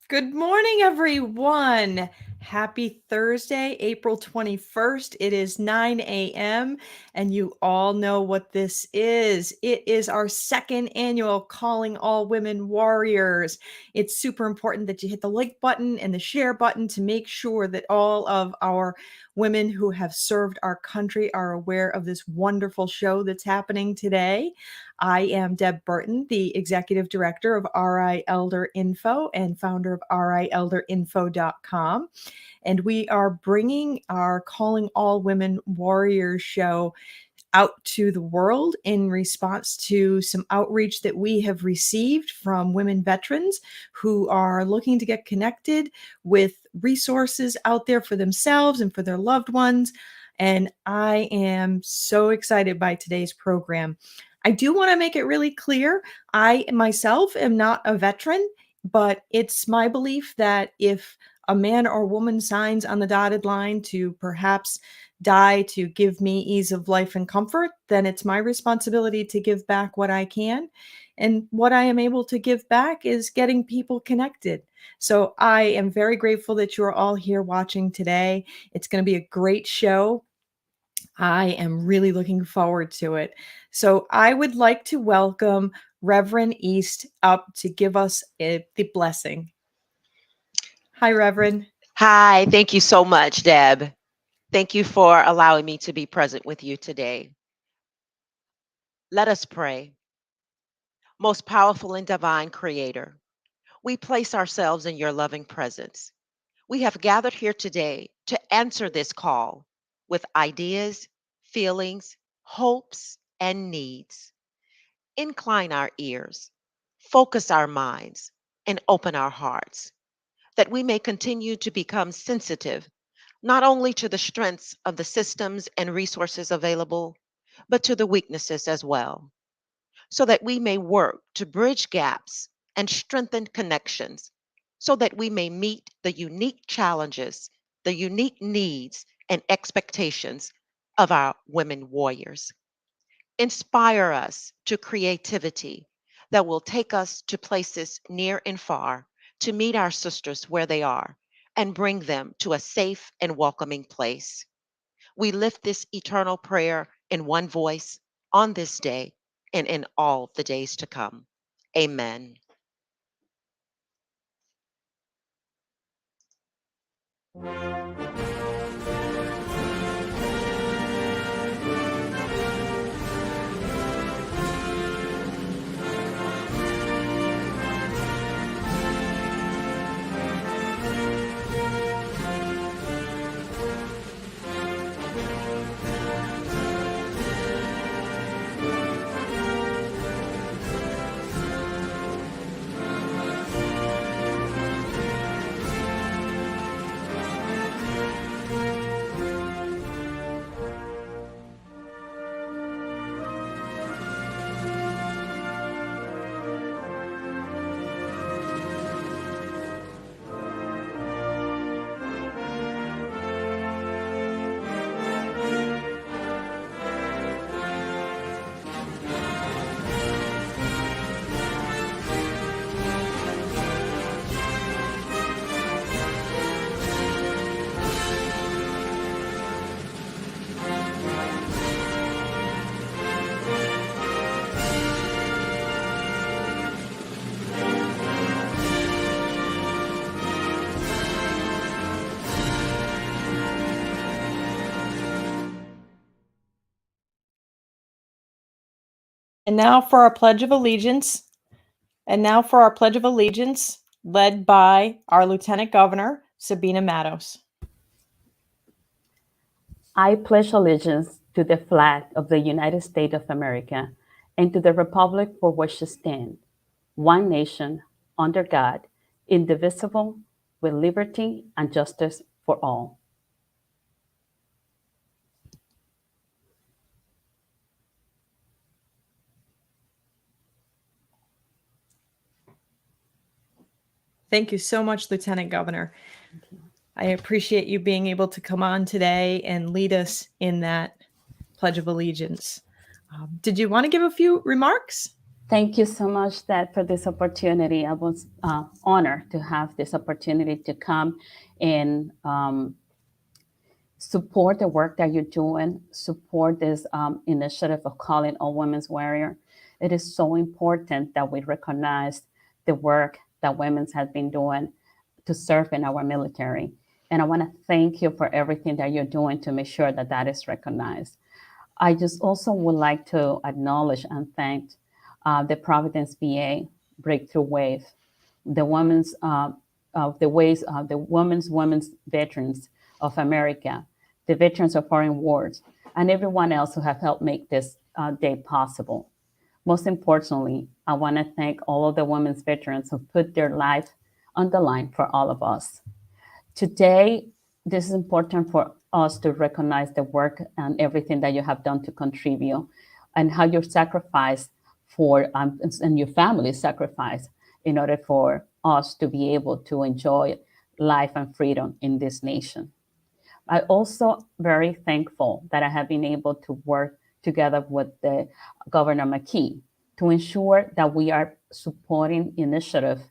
Good morning, everyone. Happy Thursday, April 21st. It is 9 a.m., and you all know what this is. It is our second annual Calling All Women Warriors. It's super important that you hit the like button and the share button to make sure that all of our women who have served our country are aware of this wonderful show that's happening today. I am Deb Burton, the Executive Director of RI Elder Info and founder of RIElderInfo.com. And we are bringing our Calling All Women Warriors show out to the world in response to some outreach that we have received from women veterans who are looking to get connected with resources out there for themselves and for their loved ones. And I am so excited by today's program. I do want to make it really clear, I myself am not a veteran, but it's my belief that if a man or woman signs on the dotted line to perhaps die to give me ease of life and comfort, then it's my responsibility to give back what I can. And what I am able to give back is getting people connected. So I am very grateful that you're all here watching today. It's going to be a great show. I am really looking forward to it. So I would like to welcome Reverend East up to give us the blessing. Hi, Reverend. Hi, thank you so much, Deb. Thank you for allowing me to be present with you today. Let us pray. Most powerful and divine Creator, we place ourselves in your loving presence. We have gathered here today to answer this call with ideas, feelings, hopes, and needs. Incline our ears, focus our minds, and open our hearts, that we may continue to become sensitive not only to the strengths of the systems and resources available, but to the weaknesses as well, so that we may work to bridge gaps and strengthen connections, so that we may meet the unique challenges, the unique needs, and expectations of our women warriors. Inspire us to creativity that will take us to places near and far to meet our sisters where they are and bring them to a safe and welcoming place. We lift this eternal prayer in one voice on this day and in all the days to come. Amen. And now for our Pledge of Allegiance. Led by our Lieutenant Governor, Sabina Matos. I pledge allegiance to the flag of the United States of America and to the republic for which it stands, one nation, under God, indivisible, with liberty and justice for all. Thank you so much, Lieutenant Governor. I appreciate you being able to come on today and lead us in that Pledge of Allegiance. Did you want to give a few remarks? Thank you so much, Dad, for this opportunity. I was honored to have this opportunity to come and support the work that you're doing, support this initiative of calling all women's warrior. It is so important that we recognize the work that women have been doing to serve in our military. And I want to thank you for everything that you're doing to make sure that that is recognized. I just also would like to acknowledge and thank the Providence VA Breakthrough Wave, the women's women's veterans of America, the veterans of foreign wars, and everyone else who have helped make this day possible. Most importantly, I want to thank all of the women's veterans who put their life on the line for all of us. Today, this is important for us to recognize the work and everything that you have done to contribute and how your sacrifice for and your family sacrifice in order for us to be able to enjoy life and freedom in this nation. I also very thankful that I have been able to work together with the Governor McKee to ensure that we are supporting initiative,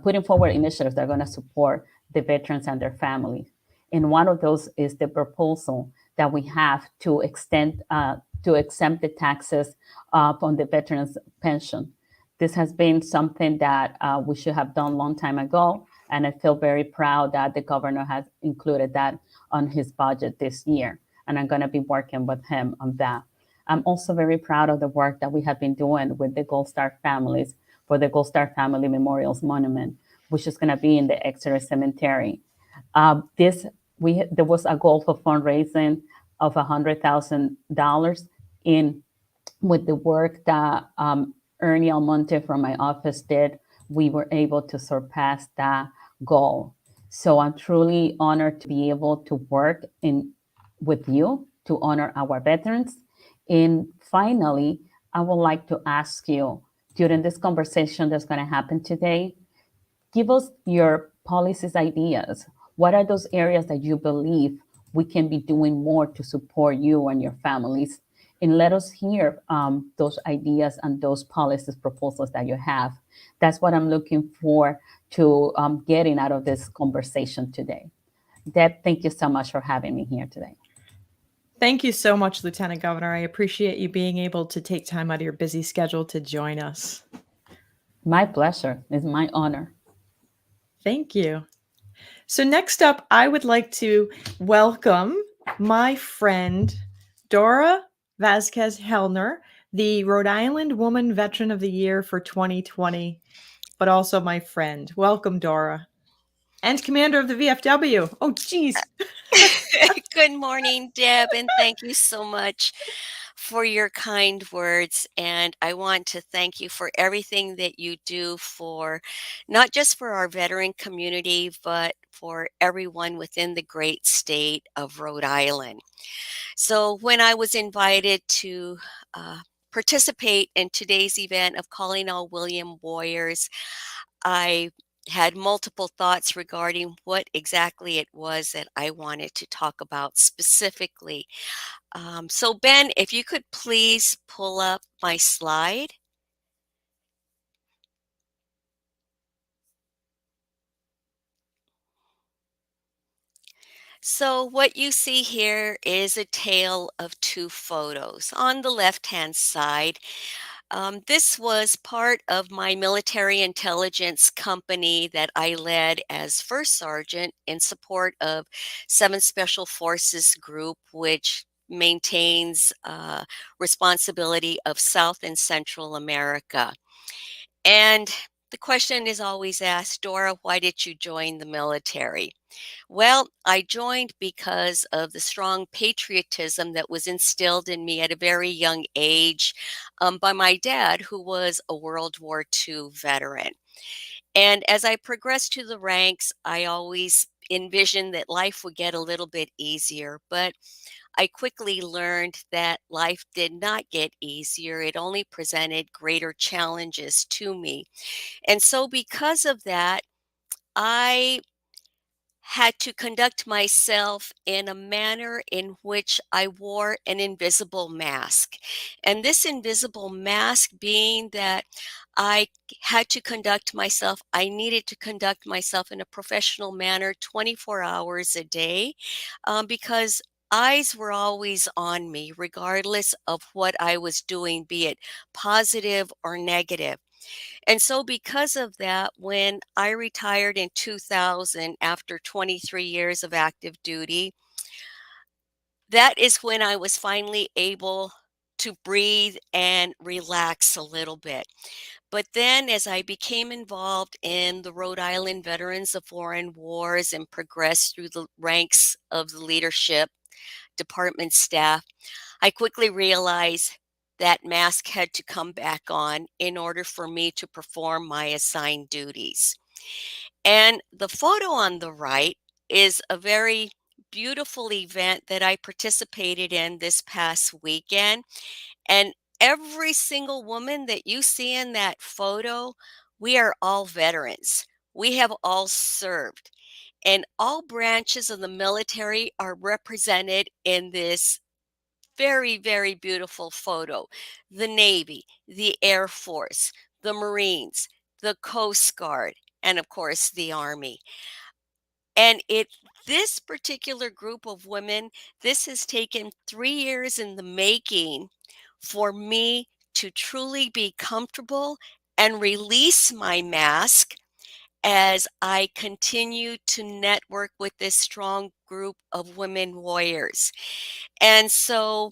putting forward initiatives that are going to support the veterans and their families. And one of those is the proposal that we have to extend to exempt the taxes on the veterans' pension. This has been something that we should have done a long time ago, and I feel very proud that the governor has included that on his budget this year, and I'm going to be working with him on that. I'm also very proud of the work that we have been doing with the Gold Star families for the Gold Star Family Memorials Monument, which is going to be in the Exeter Cemetery. There was a goal for fundraising of $100,000 in with the work that Ernie Almonte from my office did. We were able to surpass that goal. So I'm truly honored to be able to work with you to honor our veterans. And finally, I would like to ask you during this conversation that's going to happen today, give us your policies ideas. What are those areas that you believe we can be doing more to support you and your families? And let us hear those ideas and those policies proposals that you have. That's what I'm looking for to getting out of this conversation today. Deb, thank you so much for having me here today. Thank you so much, Lieutenant Governor. I appreciate you being able to take time out of your busy schedule to join us. My pleasure. It's my honor. Thank you. So next up, I would like to welcome my friend, Dora Vazquez Hellner, the Rhode Island Woman Veteran of the Year for 2020, but also my friend. Welcome, Dora. And commander of the VFW. Oh, geez. Good morning, Deb, and thank you so much for your kind words. And I want to thank you for everything that you do for not just for our veteran community, but for everyone within the great state of Rhode Island. So when I was invited to participate in today's event of Calling All William Warriors, I had multiple thoughts regarding what exactly it was that I wanted to talk about specifically. So Ben, if you could please pull up my slide. So what you see here is a tale of two photos. On the left-hand side, this was part of my military intelligence company that I led as first sergeant in support of 7th Special Forces Group, which maintains responsibility of South and Central America. And the question is always asked, Dora, why did you join the military? Well, I joined because of the strong patriotism that was instilled in me at a very young age by my dad, who was a World War II veteran. And as I progressed to the ranks, I always envisioned that life would get a little bit easier, but I quickly learned that life did not get easier. It only presented greater challenges to me. And so because of that, I had to conduct myself in a manner in which I wore an invisible mask. And this invisible mask being that I had to conduct myself, I needed to conduct myself in a professional manner 24 hours a day, because eyes were always on me, regardless of what I was doing, be it positive or negative. And so, because of that, when I retired in 2000 after 23 years of active duty, that is when I was finally able to breathe and relax a little bit. But then, as I became involved in the Rhode Island Veterans of Foreign Wars and progressed through the ranks of the leadership, department staff, I quickly realized that mask had to come back on in order for me to perform my assigned duties. And the photo on the right is a very beautiful event that I participated in this past weekend. And every single woman that you see in that photo, we are all veterans. We have all served. And all branches of the military are represented in this very, very beautiful photo. The Navy, the Air Force, the Marines, the Coast Guard, and of course the Army. And this particular group of women, this has taken 3 years in the making for me to truly be comfortable and release my mask as I continue to network with this strong group of women warriors. And so,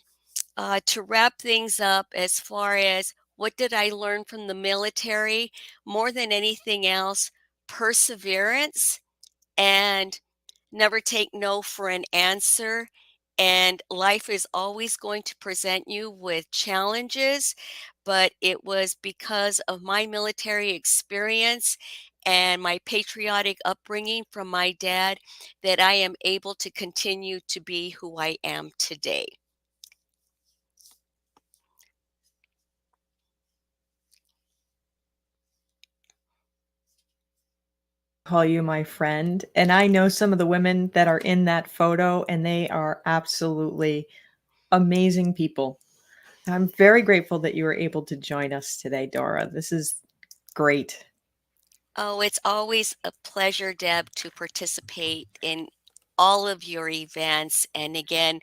to wrap things up, as far as what did I learn from the military, more than anything else, perseverance and never take no for an answer. And life is always going to present you with challenges, but it was because of my military experience and my patriotic upbringing from my dad that I am able to continue to be who I am today. Call you my friend. And I know some of the women that are in that photo, and they are absolutely amazing people. I'm very grateful that you were able to join us today, Dora. This is great. Oh, it's always a pleasure, Deb, to participate in all of your events. And again,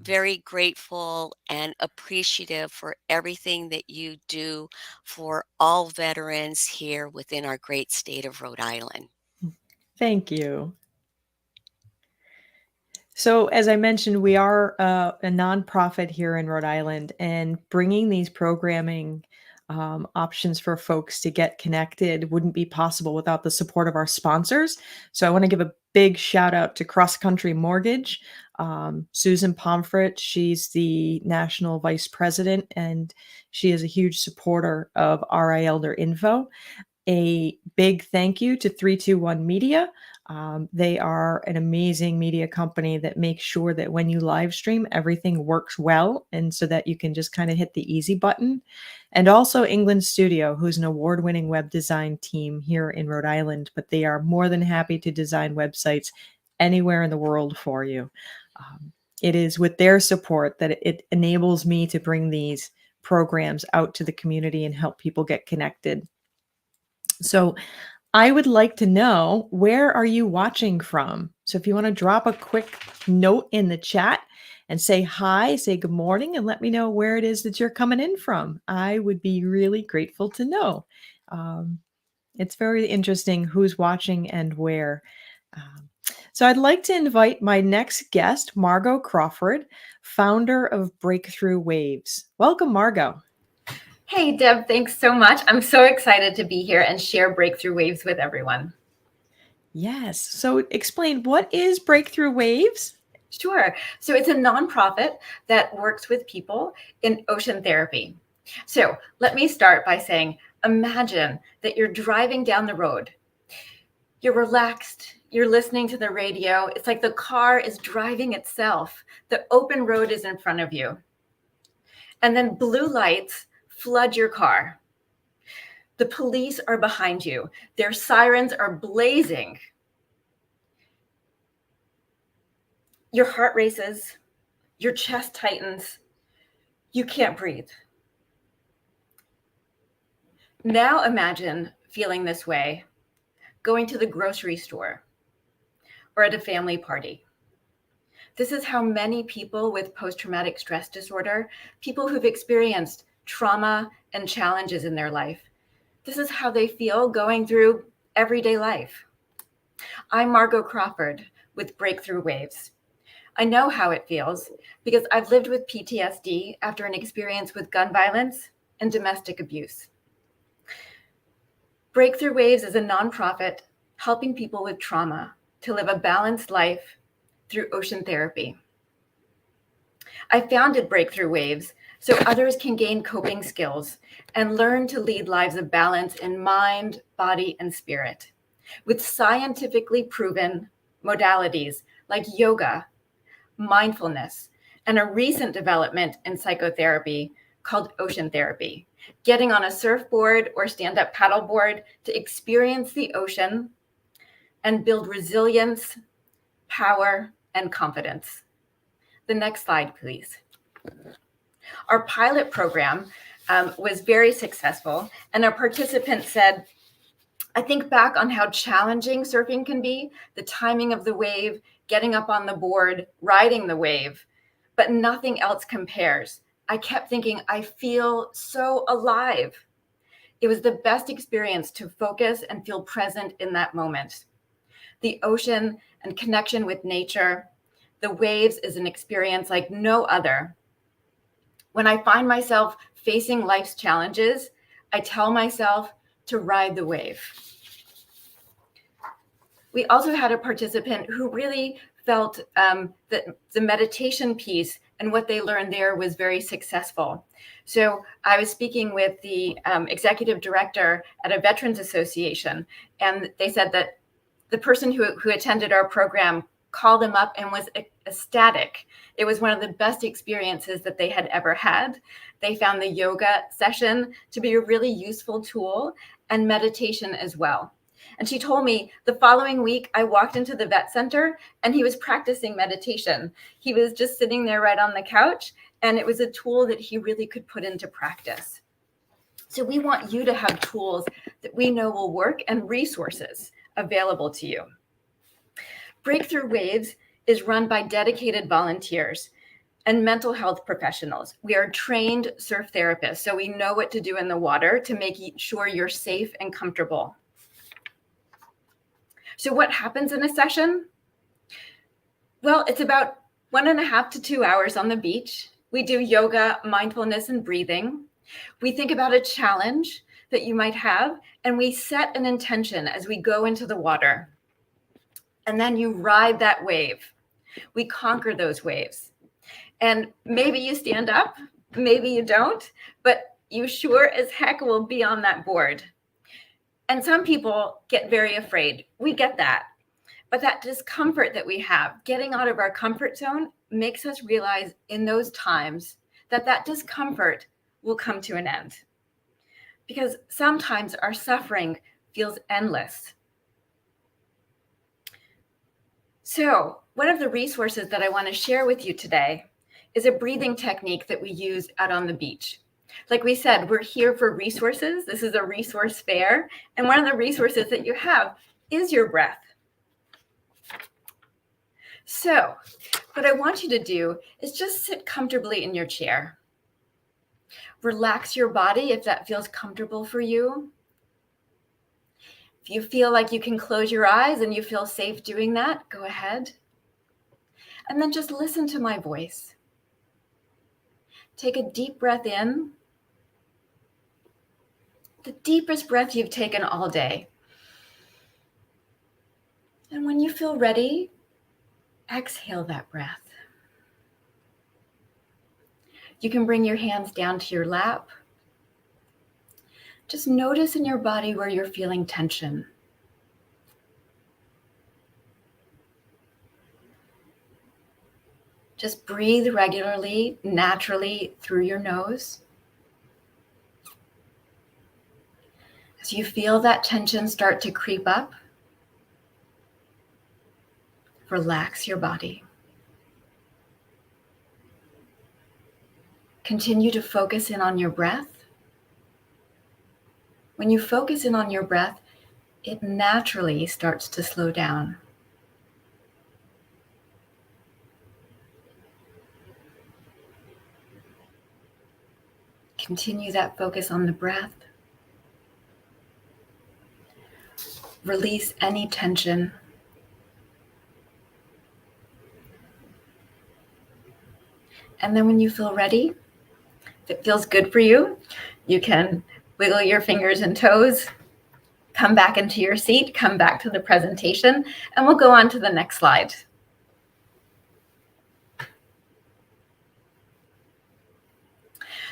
very grateful and appreciative for everything that you do for all veterans here within our great state of Rhode Island. Thank you. So, as I mentioned, we are a nonprofit here in Rhode Island, and bringing these programming options for folks to get connected wouldn't be possible without the support of our sponsors. So, I want to give a big shout out to Cross Country Mortgage, Susan Pomfret. She's the national vice president, and she is a huge supporter of RI Elder Info. A big thank you to 321 Media. They are an amazing media company that makes sure that when you live stream, everything works well, and so that you can just kind of hit the easy button. And also England Studio, who's an award-winning web design team here in Rhode Island, but they are more than happy to design websites anywhere in the world for you. It is with their support that it enables me to bring these programs out to the community and help people get connected. So I would like to know, where are you watching from? So if you want to drop a quick note in the chat and say hi, say good morning, and let me know where it is that you're coming in from. I would be really grateful to know. It's very interesting who's watching and where. So I'd like to invite my next guest, Margo Crawford, founder of Breakthrough Waves. Welcome, Margo. Hey, Deb, thanks so much. I'm so excited to be here and share Breakthrough Waves with everyone. Yes. So explain, what is Breakthrough Waves? Sure. So it's a nonprofit that works with people in ocean therapy. So let me start by saying, imagine that you're driving down the road. You're relaxed. You're listening to the radio. It's like the car is driving itself. The open road is in front of you. And then blue lights flood your car. The police are behind you. Their sirens are blazing. Your heart races, your chest tightens, you can't breathe. Now imagine feeling this way, going to the grocery store or at a family party. This is how many people with post-traumatic stress disorder, people who've experienced trauma and challenges in their life, this is how they feel going through everyday life. I'm Margo Crawford with Breakthrough Waves. I know how it feels because I've lived with PTSD after an experience with gun violence and domestic abuse. Breakthrough Waves is a nonprofit helping people with trauma to live a balanced life through ocean therapy. I founded Breakthrough Waves so others can gain coping skills and learn to lead lives of balance in mind, body, and spirit with scientifically proven modalities like yoga, mindfulness, and a recent development in psychotherapy called ocean therapy, getting on a surfboard or stand-up paddleboard to experience the ocean and build resilience, power, and confidence. The next slide, please. Our pilot program was very successful, and our participants said, I think back on how challenging surfing can be, the timing of the wave, getting up on the board, riding the wave, but nothing else compares. I kept thinking, I feel so alive. It was the best experience to focus and feel present in that moment. The ocean and connection with nature, the waves is an experience like no other. When I find myself facing life's challenges, I tell myself to ride the wave. We also had a participant who really felt that the meditation piece and what they learned there was very successful. So I was speaking with the executive director at a veterans association, and they said that the person who attended our program called them up and was ecstatic. It was one of the best experiences that they had ever had. They found the yoga session to be a really useful tool and meditation as well. And she told me the following week, I walked into the vet center and he was practicing meditation. He was just sitting there right on the couch, and it was a tool that he really could put into practice. So we want you to have tools that we know will work and resources available to you. Breakthrough Waves is run by dedicated volunteers and mental health professionals. We are trained surf therapists, so we know what to do in the water to make sure you're safe and comfortable. So what happens in a session? Well, it's about 1.5 to 2 hours on the beach. We do yoga, mindfulness, and breathing. We think about a challenge that you might have, and we set an intention as we go into the water. And then you ride that wave. We conquer those waves. And maybe you stand up, maybe you don't, but you sure as heck will be on that board. And some people get very afraid. We get that. But that discomfort that we have, getting out of our comfort zone, makes us realize in those times that that discomfort will come to an end. Because sometimes our suffering feels endless. So one of the resources that I want to share with you today is a breathing technique that we use out on the beach. Like we said, we're here for resources. This is a resource fair. And one of the resources that you have is your breath. So what I want you to do is just sit comfortably in your chair. Relax your body if that feels comfortable for you. If you feel like you can close your eyes and you feel safe doing that, go ahead. And then just listen to my voice. Take a deep breath in. The deepest breath you've taken all day. And when you feel ready, exhale that breath. You can bring your hands down to your lap. Just notice in your body where you're feeling tension. Just breathe regularly, naturally through your nose. As you feel that tension start to creep up, relax your body. Continue to focus in on your breath. When you focus in on your breath, it naturally starts to slow down. Continue that focus on the breath. Release any tension. And then when you feel ready, if it feels good for you, you can wiggle your fingers and toes, come back into your seat, come back to the presentation, and we'll go on to the next slide.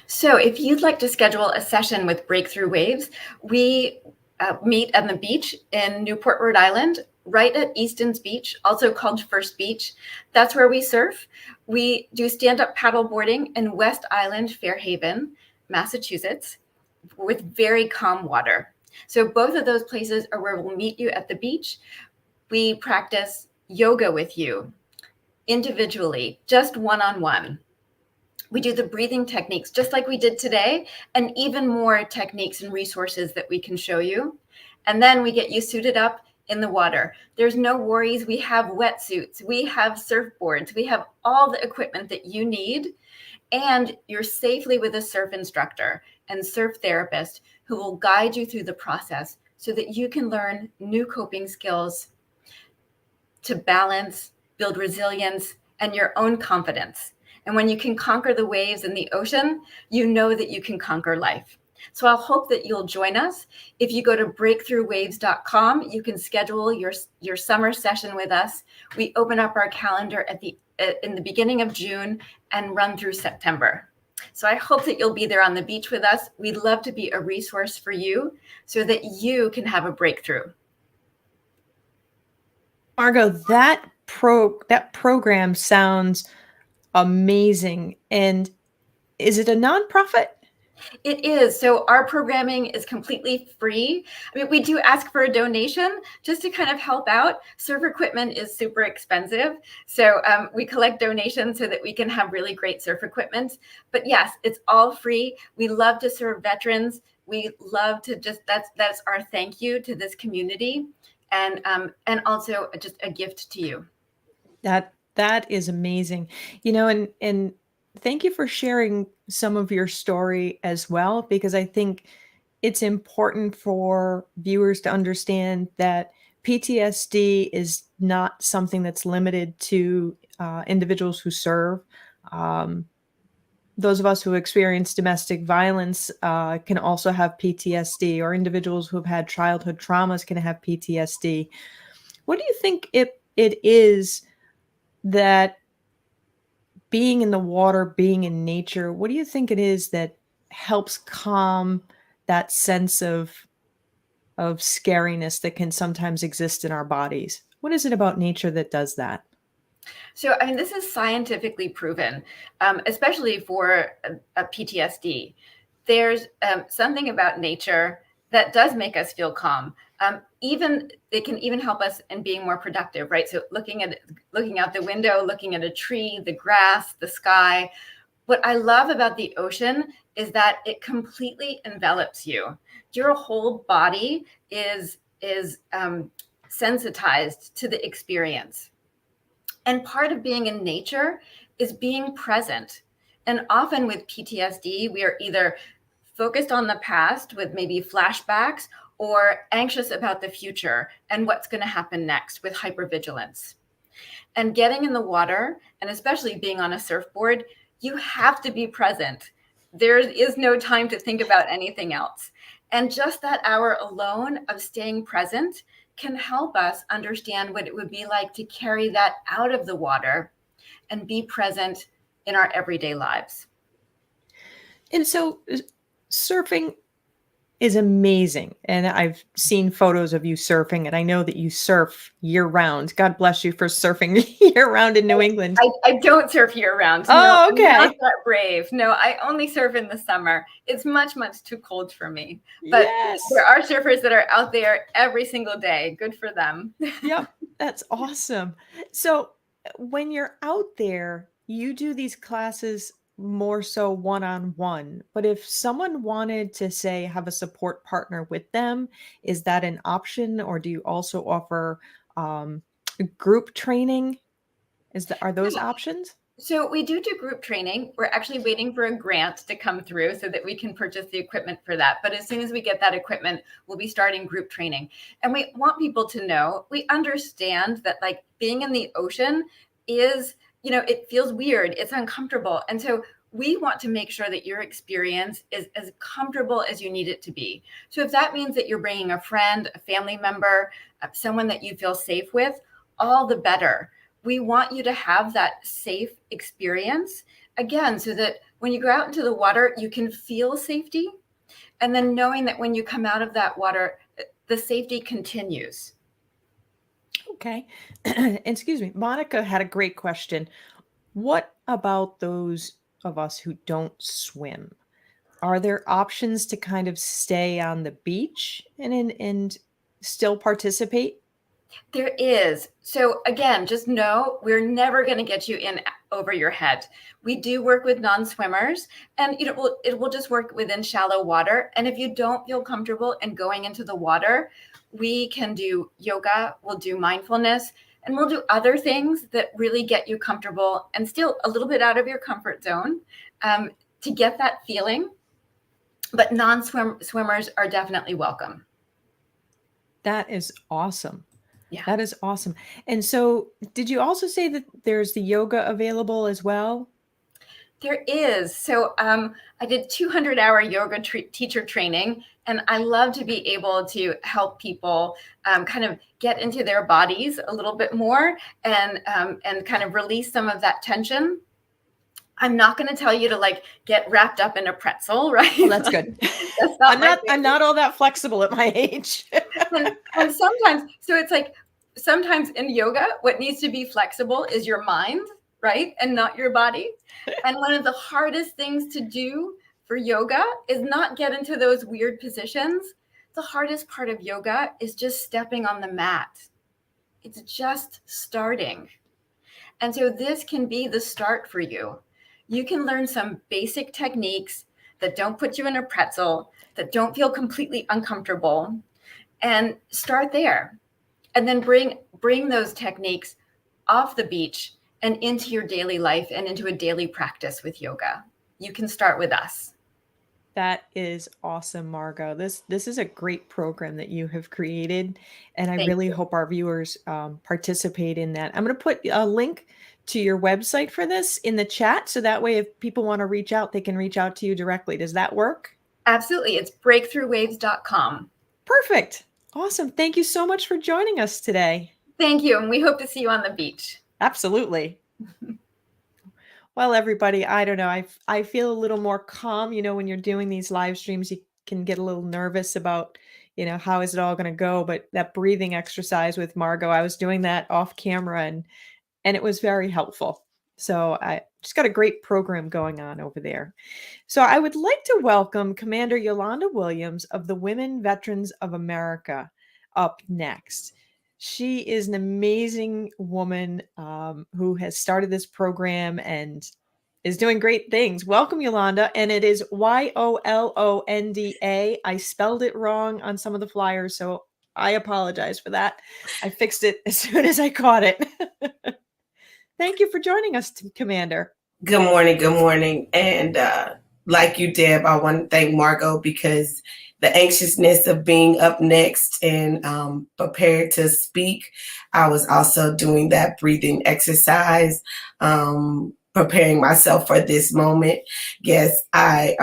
So if you'd like to schedule a session with Breakthrough Waves, we meet on the beach in Newport, Rhode Island, right at Easton's Beach, also called First Beach. That's where we surf. We do stand-up paddle boarding in West Island, Fairhaven, Massachusetts, with very calm water. So both of those places are where we'll meet you at the beach. We practice yoga with you individually, just one-on-one. We do the breathing techniques just like we did today, and even more techniques and resources that we can show you. And then we get you suited up in the water. There's no worries. We have wetsuits, we have surfboards, we have all the equipment that you need, and you're safely with a surf instructor and surf therapist who will guide you through the process so that you can learn new coping skills to balance, build resilience, and your own confidence. And when you can conquer the waves in the ocean, you know that you can conquer life. So I'll hope that you'll join us. If you go to breakthroughwaves.com, you can schedule your summer session with us. We open up our calendar in the beginning of June and run through September. So I hope that you'll be there on the beach with us. We'd love to be a resource for you so that you can have a breakthrough. Margo, that program sounds amazing. And is it a nonprofit? It is. So our programming is completely free. I mean, we do ask for a donation just to kind of help out. Surf equipment is super expensive. So we collect donations so that we can have really great surf equipment. But yes, it's all free. We love to serve veterans. We love to that's our thank you to this community. And also just a gift to you. That is amazing. And thank you for sharing some of your story as well, because I think it's important for viewers to understand that PTSD is not something that's limited to individuals who serve. Those of us who experience domestic violence can also have PTSD, or individuals who have had childhood traumas can have PTSD. What do you think it is that being in the water, being in nature, what do you think it is that helps calm that sense of scariness that can sometimes exist in our bodies? What is it about nature that does that? So, I mean, this is scientifically proven, especially for a PTSD. There's something about nature that does make us feel calm. It can even help us in being more productive, right? So looking out the window, looking at a tree, the grass, the sky. What I love about the ocean is that it completely envelops you. Your whole body is sensitized to the experience. And part of being in nature is being present. And often with PTSD, we are either focused on the past with maybe flashbacks, or anxious about the future and what's going to happen next with hypervigilance. And getting in the water, and especially being on a surfboard, you have to be present. There is no time to think about anything else. And just that hour alone of staying present can help us understand what it would be like to carry that out of the water and be present in our everyday lives. And so surfing is amazing. And I've seen photos of you surfing, and I know that you surf year round. God bless you for surfing year round in New England. I don't surf year round. Oh, no, okay. I'm not that brave. No, I only surf in the summer. It's much, much too cold for me. But yes, there are surfers that are out there every single day. Good for them. Yep, that's awesome. So when you're out there, you do these classes more so one-on-one, but if someone wanted to say have a support partner with them, is that an option, or do you also offer group training? Are those options? So we do group training. We're actually waiting for a grant to come through so that we can purchase the equipment for that. But as soon as we get that equipment, we'll be starting group training. And we want people to know, we understand that like being in the ocean is, it feels weird, it's uncomfortable. And so we want to make sure that your experience is as comfortable as you need it to be. So if that means that you're bringing a friend, a family member, someone that you feel safe with, all the better. We want you to have that safe experience, again, so that when you go out into the water, you can feel safety. And then knowing that when you come out of that water, the safety continues. Okay. Excuse me. Monica had a great question. What about those of us who don't swim? Are there options to kind of stay on the beach and still participate? There is. So again, just know we're never going to get you in over your head. We do work with non-swimmers, and it will just work within shallow water. And if you don't feel comfortable in going into the water, we can do yoga, we'll do mindfulness, and we'll do other things that really get you comfortable and still a little bit out of your comfort zone to get that feeling. But non-swimmers are definitely welcome. That is awesome. Yeah. That is awesome. And so did you also say that there's the yoga available as well? There is. So I did 200-hour yoga teacher training, and I love to be able to help people kind of get into their bodies a little bit more and kind of release some of that tension. I'm not going to tell you to like get wrapped up in a pretzel, right? Well, that's good. I'm not all that flexible at my age. and sometimes, so it's like sometimes in yoga, what needs to be flexible is your mind, right? And not your body. And one of the hardest things to do for yoga is not get into those weird positions. The hardest part of yoga is just stepping on the mat. It's just starting. And so this can be the start for you. You can learn some basic techniques that don't put you in a pretzel, that don't feel completely uncomfortable, and start there. And then bring those techniques off the beach and into your daily life and into a daily practice with yoga. You can start with us. That is awesome, Margo. This is a great program that you have created, and I really hope our viewers participate in that. I'm going to put a link to your website for this in the chat, so that way if people want to reach out, they can reach out to you directly. Does that work? Absolutely. It's breakthroughwaves.com. Perfect. Awesome. Thank you so much for joining us today. Thank you. And we hope to see you on the beach. Absolutely. Well, everybody, I don't know. I feel a little more calm. When you're doing these live streams, you can get a little nervous about, how is it all going to go? But that breathing exercise with Margo, I was doing that off camera and it was very helpful. So I just got a great program going on over there. So I would like to welcome Commander Yolanda Williams of the Women Veterans of America up next. She is an amazing woman who has started this program and is doing great things. Welcome, Yolanda. And it is Yolanda. I spelled it wrong on some of the flyers, so I apologize for that. I fixed it as soon as I caught it. Thank you for joining us, Commander. Good morning. Good morning. And like you, Deb, I want to thank Margo because the anxiousness of being up next and prepared to speak, I was also doing that breathing exercise, preparing myself for this moment. Yes, I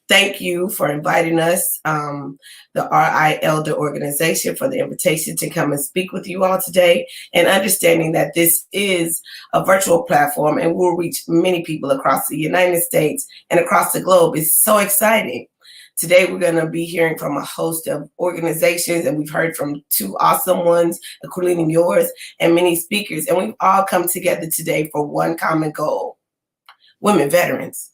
thank you for inviting us, the RI Elder organization, for the invitation to come and speak with you all today, and understanding that this is a virtual platform and will reach many people across the United States and across the globe. It's so exciting. Today, we're going to be hearing from a host of organizations, and we've heard from 2 awesome ones, including yours, and many speakers. And we've all come together today for one common goal: women veterans.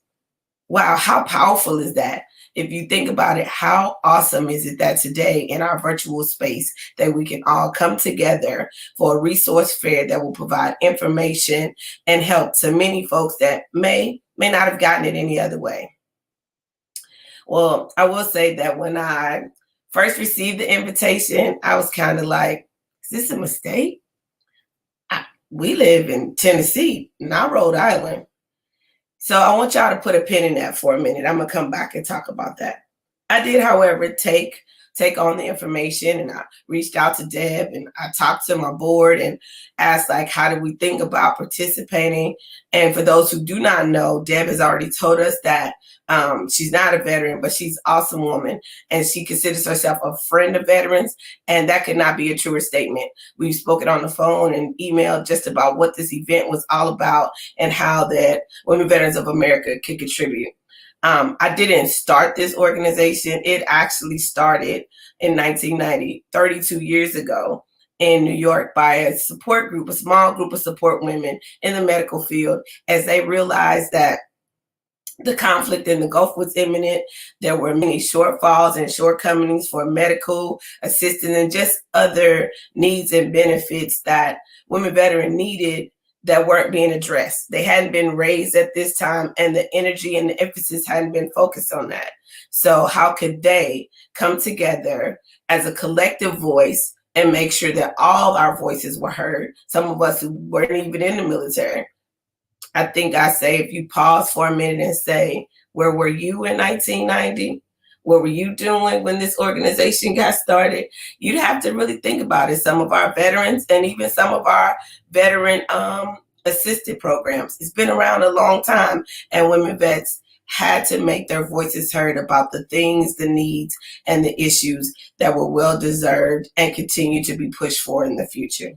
Wow, how powerful is that? If you think about it, how awesome is it that today in our virtual space that we can all come together for a resource fair that will provide information and help to many folks that may may not have gotten it any other way. Well, I will say that when I first received the invitation, I was kind of like, is this a mistake? We live in Tennessee, not Rhode Island. So I want y'all to put a pin in that for a minute. I'm going to come back and talk about that. I did, however, take on the information, and I reached out to Deb, and I talked to my board and asked, like, how do we think about participating? And for those who do not know, Deb has already told us that she's not a veteran, but she's an awesome woman, and she considers herself a friend of veterans, and that could not be a truer statement. We've spoken on the phone and emailed just about what this event was all about and how that Women Veterans of America could contribute. I didn't start this organization. It actually started in 1990, 32 years ago in New York, by a support group, a small group of support women in the medical field, as they realized that the conflict in the Gulf was imminent. There were many shortfalls and shortcomings for medical assistance and just other needs and benefits that women veterans needed that weren't being addressed. They hadn't been raised at this time, and the energy and the emphasis hadn't been focused on that. So how could they come together as a collective voice and make sure that all our voices were heard? Some of us who weren't even in the military. I think I say, if you pause for a minute and say, where were you in 1990? What were you doing when this organization got started? You'd have to really think about it. Some of our veterans and even some of our veteran assisted programs, it's been around a long time, and women vets had to make their voices heard about the things, the needs, and the issues that were well-deserved and continue to be pushed for in the future.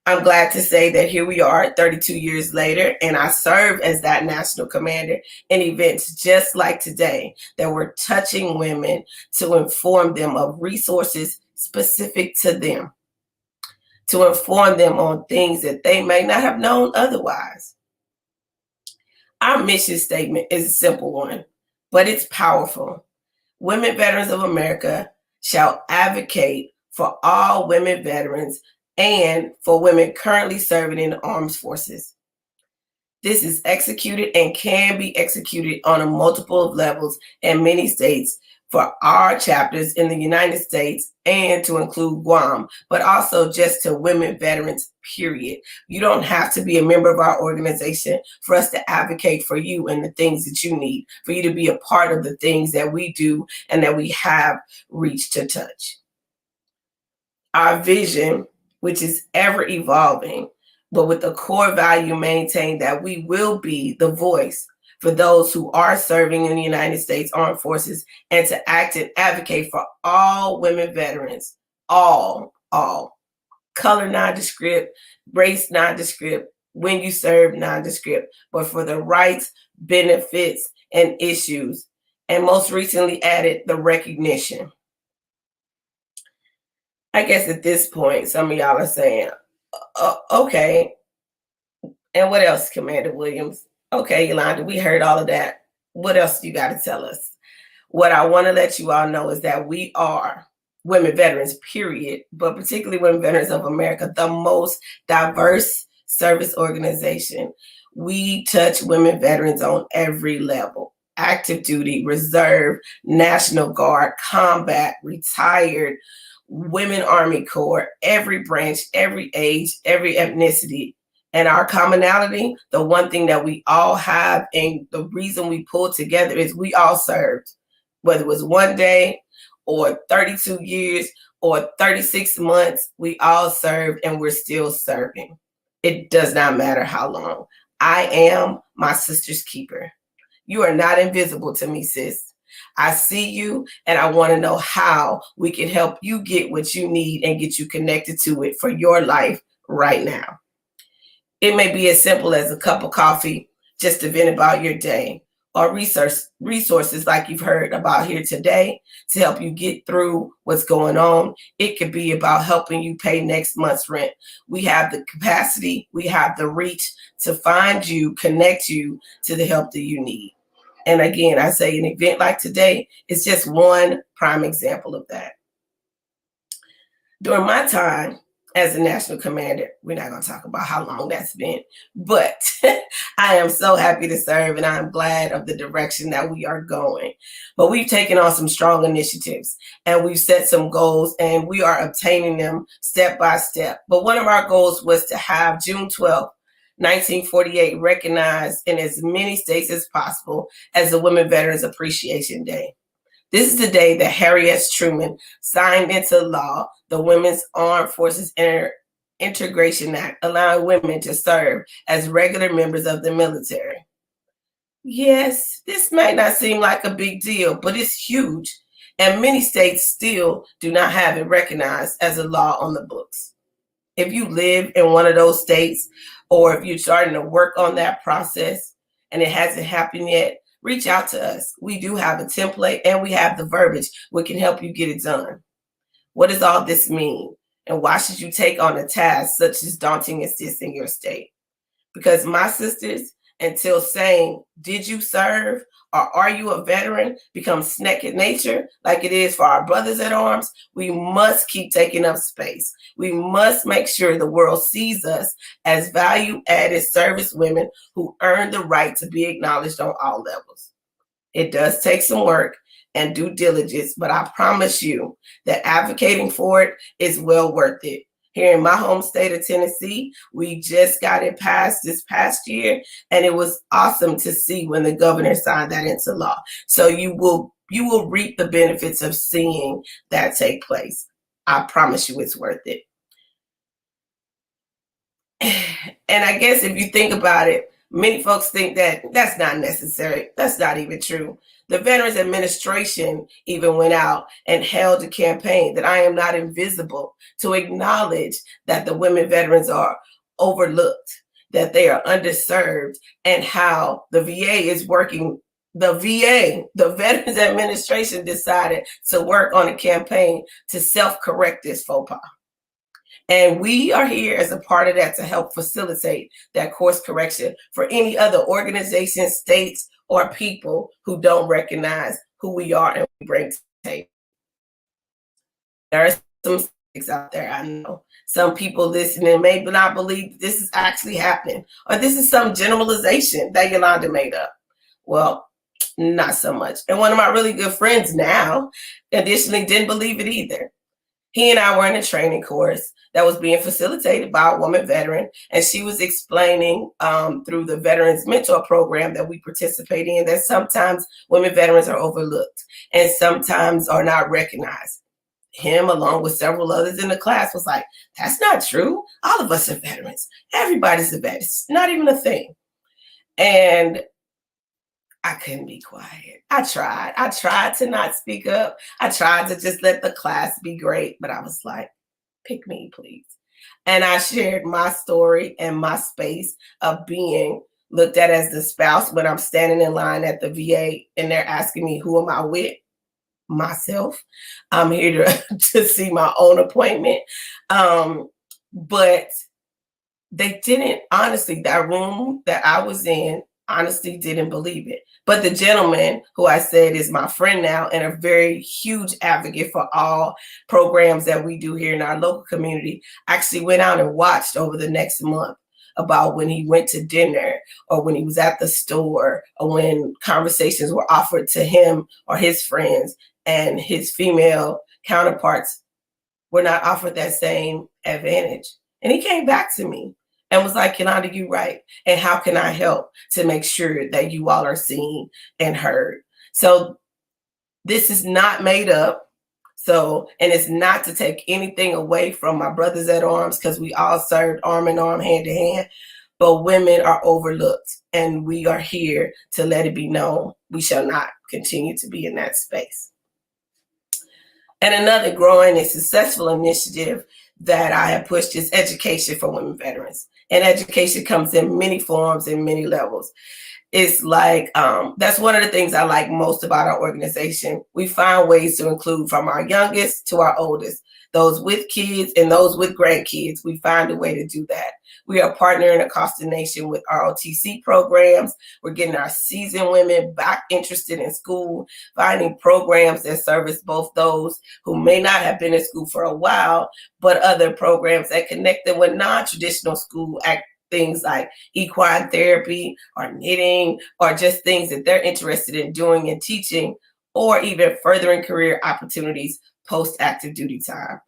I'm glad to say that here we are 32 years later, and I serve as that national commander in events just like today that we're touching women to inform them of resources specific to them, to inform them on things that they may not have known otherwise. Our mission statement is a simple one, but it's powerful. Women Veterans of America shall advocate for all women veterans and for women currently serving in the armed forces. This is executed and can be executed on a multiple of levels in many states for our chapters in the United States and to include Guam, but also just to women veterans, period. You don't have to be a member of our organization for us to advocate for you and the things that you need, for you to be a part of the things that we do and that we have reached to touch. Our vision, which is ever evolving, but with the core value maintained that we will be the voice for those who are serving in the United States Armed Forces, and to act and advocate for all women veterans, all, color nondescript, race nondescript, when you serve nondescript, but for the rights, benefits, and issues, and most recently added the recognition. I guess at this point, some of y'all are saying, okay, and what else, Commander Williams? Okay, Yolanda, we heard all of that. What else you got to tell us? What I want to let you all know is that we are women veterans, period, but particularly Women Veterans of America, the most diverse service organization. We touch women veterans on every level: active duty, reserve, National Guard, combat, retired, Women Army Corps, every branch, every age, every ethnicity. And our commonality, the one thing that we all have, and the reason we pulled together, is we all served, whether it was one day or 32 years or 36 months, we all served and we're still serving. It does not matter how long. I am my sister's keeper. You are not invisible to me, sis. I see you, and I want to know how we can help you get what you need and get you connected to it for your life right now. It may be as simple as a cup of coffee just to vent about your day, or resources like you've heard about here today to help you get through what's going on. It could be about helping you pay next month's rent. We have the capacity, we have the reach to find you, connect you to the help that you need. And again, I say an event like today is just one prime example of that. During my time as a national commander, we're not going to talk about how long that's been, but I am so happy to serve, and I'm glad of the direction that we are going. But we've taken on some strong initiatives, and we've set some goals, and we are obtaining them step by step. But one of our goals was to have June 12th, 1948 recognized in as many states as possible as the Women Veterans Appreciation Day. This is the day that Harry S. Truman signed into law the Women's Armed Forces Integration Act, allowing women to serve as regular members of the military. Yes, this may not seem like a big deal, but it's huge, and many states still do not have it recognized as a law on the books. If you live in one of those states, or if you're starting to work on that process and it hasn't happened yet, reach out to us. We do have a template and we have the verbiage. We can help you get it done. What does all this mean? And why should you take on a task such as daunting assist in your state? Because my sisters, until saying, did you serve or are you a veteran, becomes second nature like it is for our brothers at arms, we must keep taking up space. We must make sure the world sees us as value-added service women who earn the right to be acknowledged on all levels. It does take some work and due diligence, but I promise you that advocating for it is well worth it. Here in my home state of Tennessee, we just got it passed this past year, and it was awesome to see when the governor signed that into law. So you will reap the benefits of seeing that take place. I promise you it's worth it. And I guess if you think about it, many folks think that that's not necessary. That's not even true. The Veterans Administration even went out and held a campaign that I am not invisible to acknowledge that the women veterans are overlooked, that they are underserved, and how the VA is working. The Veterans Administration decided to work on a campaign to self-correct this faux pas. And we are here as a part of that to help facilitate that course correction for any other organizations, states, or people who don't recognize who we are and we bring to the table. There are some mistakes out there, I know. Some people listening may not believe this is actually happening, or this is some generalization that Yolanda made up. Well, not so much. And one of my really good friends now, additionally, didn't believe it either. He and I were in a training course that was being facilitated by a woman veteran, and she was explaining through the Veterans Mentor Program that we participate in that sometimes women veterans are overlooked and sometimes are not recognized. Him, along with several others in the class, was like, that's not true. All of us are veterans. Everybody's a veteran. It's not even a thing. And I couldn't be quiet. I tried to not speak up. I tried to just let the class be great, but I was like, pick me, please. And I shared my story and my space of being looked at as the spouse when I'm standing in line at the VA and they're asking me, who am I with? Myself. I'm here to see my own appointment. But they didn't, honestly, that room that I was in, honestly didn't believe it. But the gentleman who I said is my friend now and a very huge advocate for all programs that we do here in our local community actually went out and watched over the next month about when he went to dinner or when he was at the store or when conversations were offered to him or his friends and his female counterparts were not offered that same advantage. And he came back to me and was like, Yolanda, you're right. And how can I help to make sure that you all are seen and heard? So this is not made up. So, and it's not to take anything away from my brothers at arms because we all served arm in arm, hand to hand. But women are overlooked and we are here to let it be known we shall not continue to be in that space. And another growing and successful initiative that I have pushed is education for women veterans. And education comes in many forms and many levels. It's like, that's one of the things I like most about our organization. We find ways to include from our youngest to our oldest, those with kids and those with grandkids. We find a way to do that. We are partnering across the nation with ROTC programs. We're getting our seasoned women back interested in school, finding programs that service both those who may not have been in school for a while, but other programs that connect them with non-traditional school things like equine therapy or knitting or just things that they're interested in doing and teaching, or even furthering career opportunities post active duty time.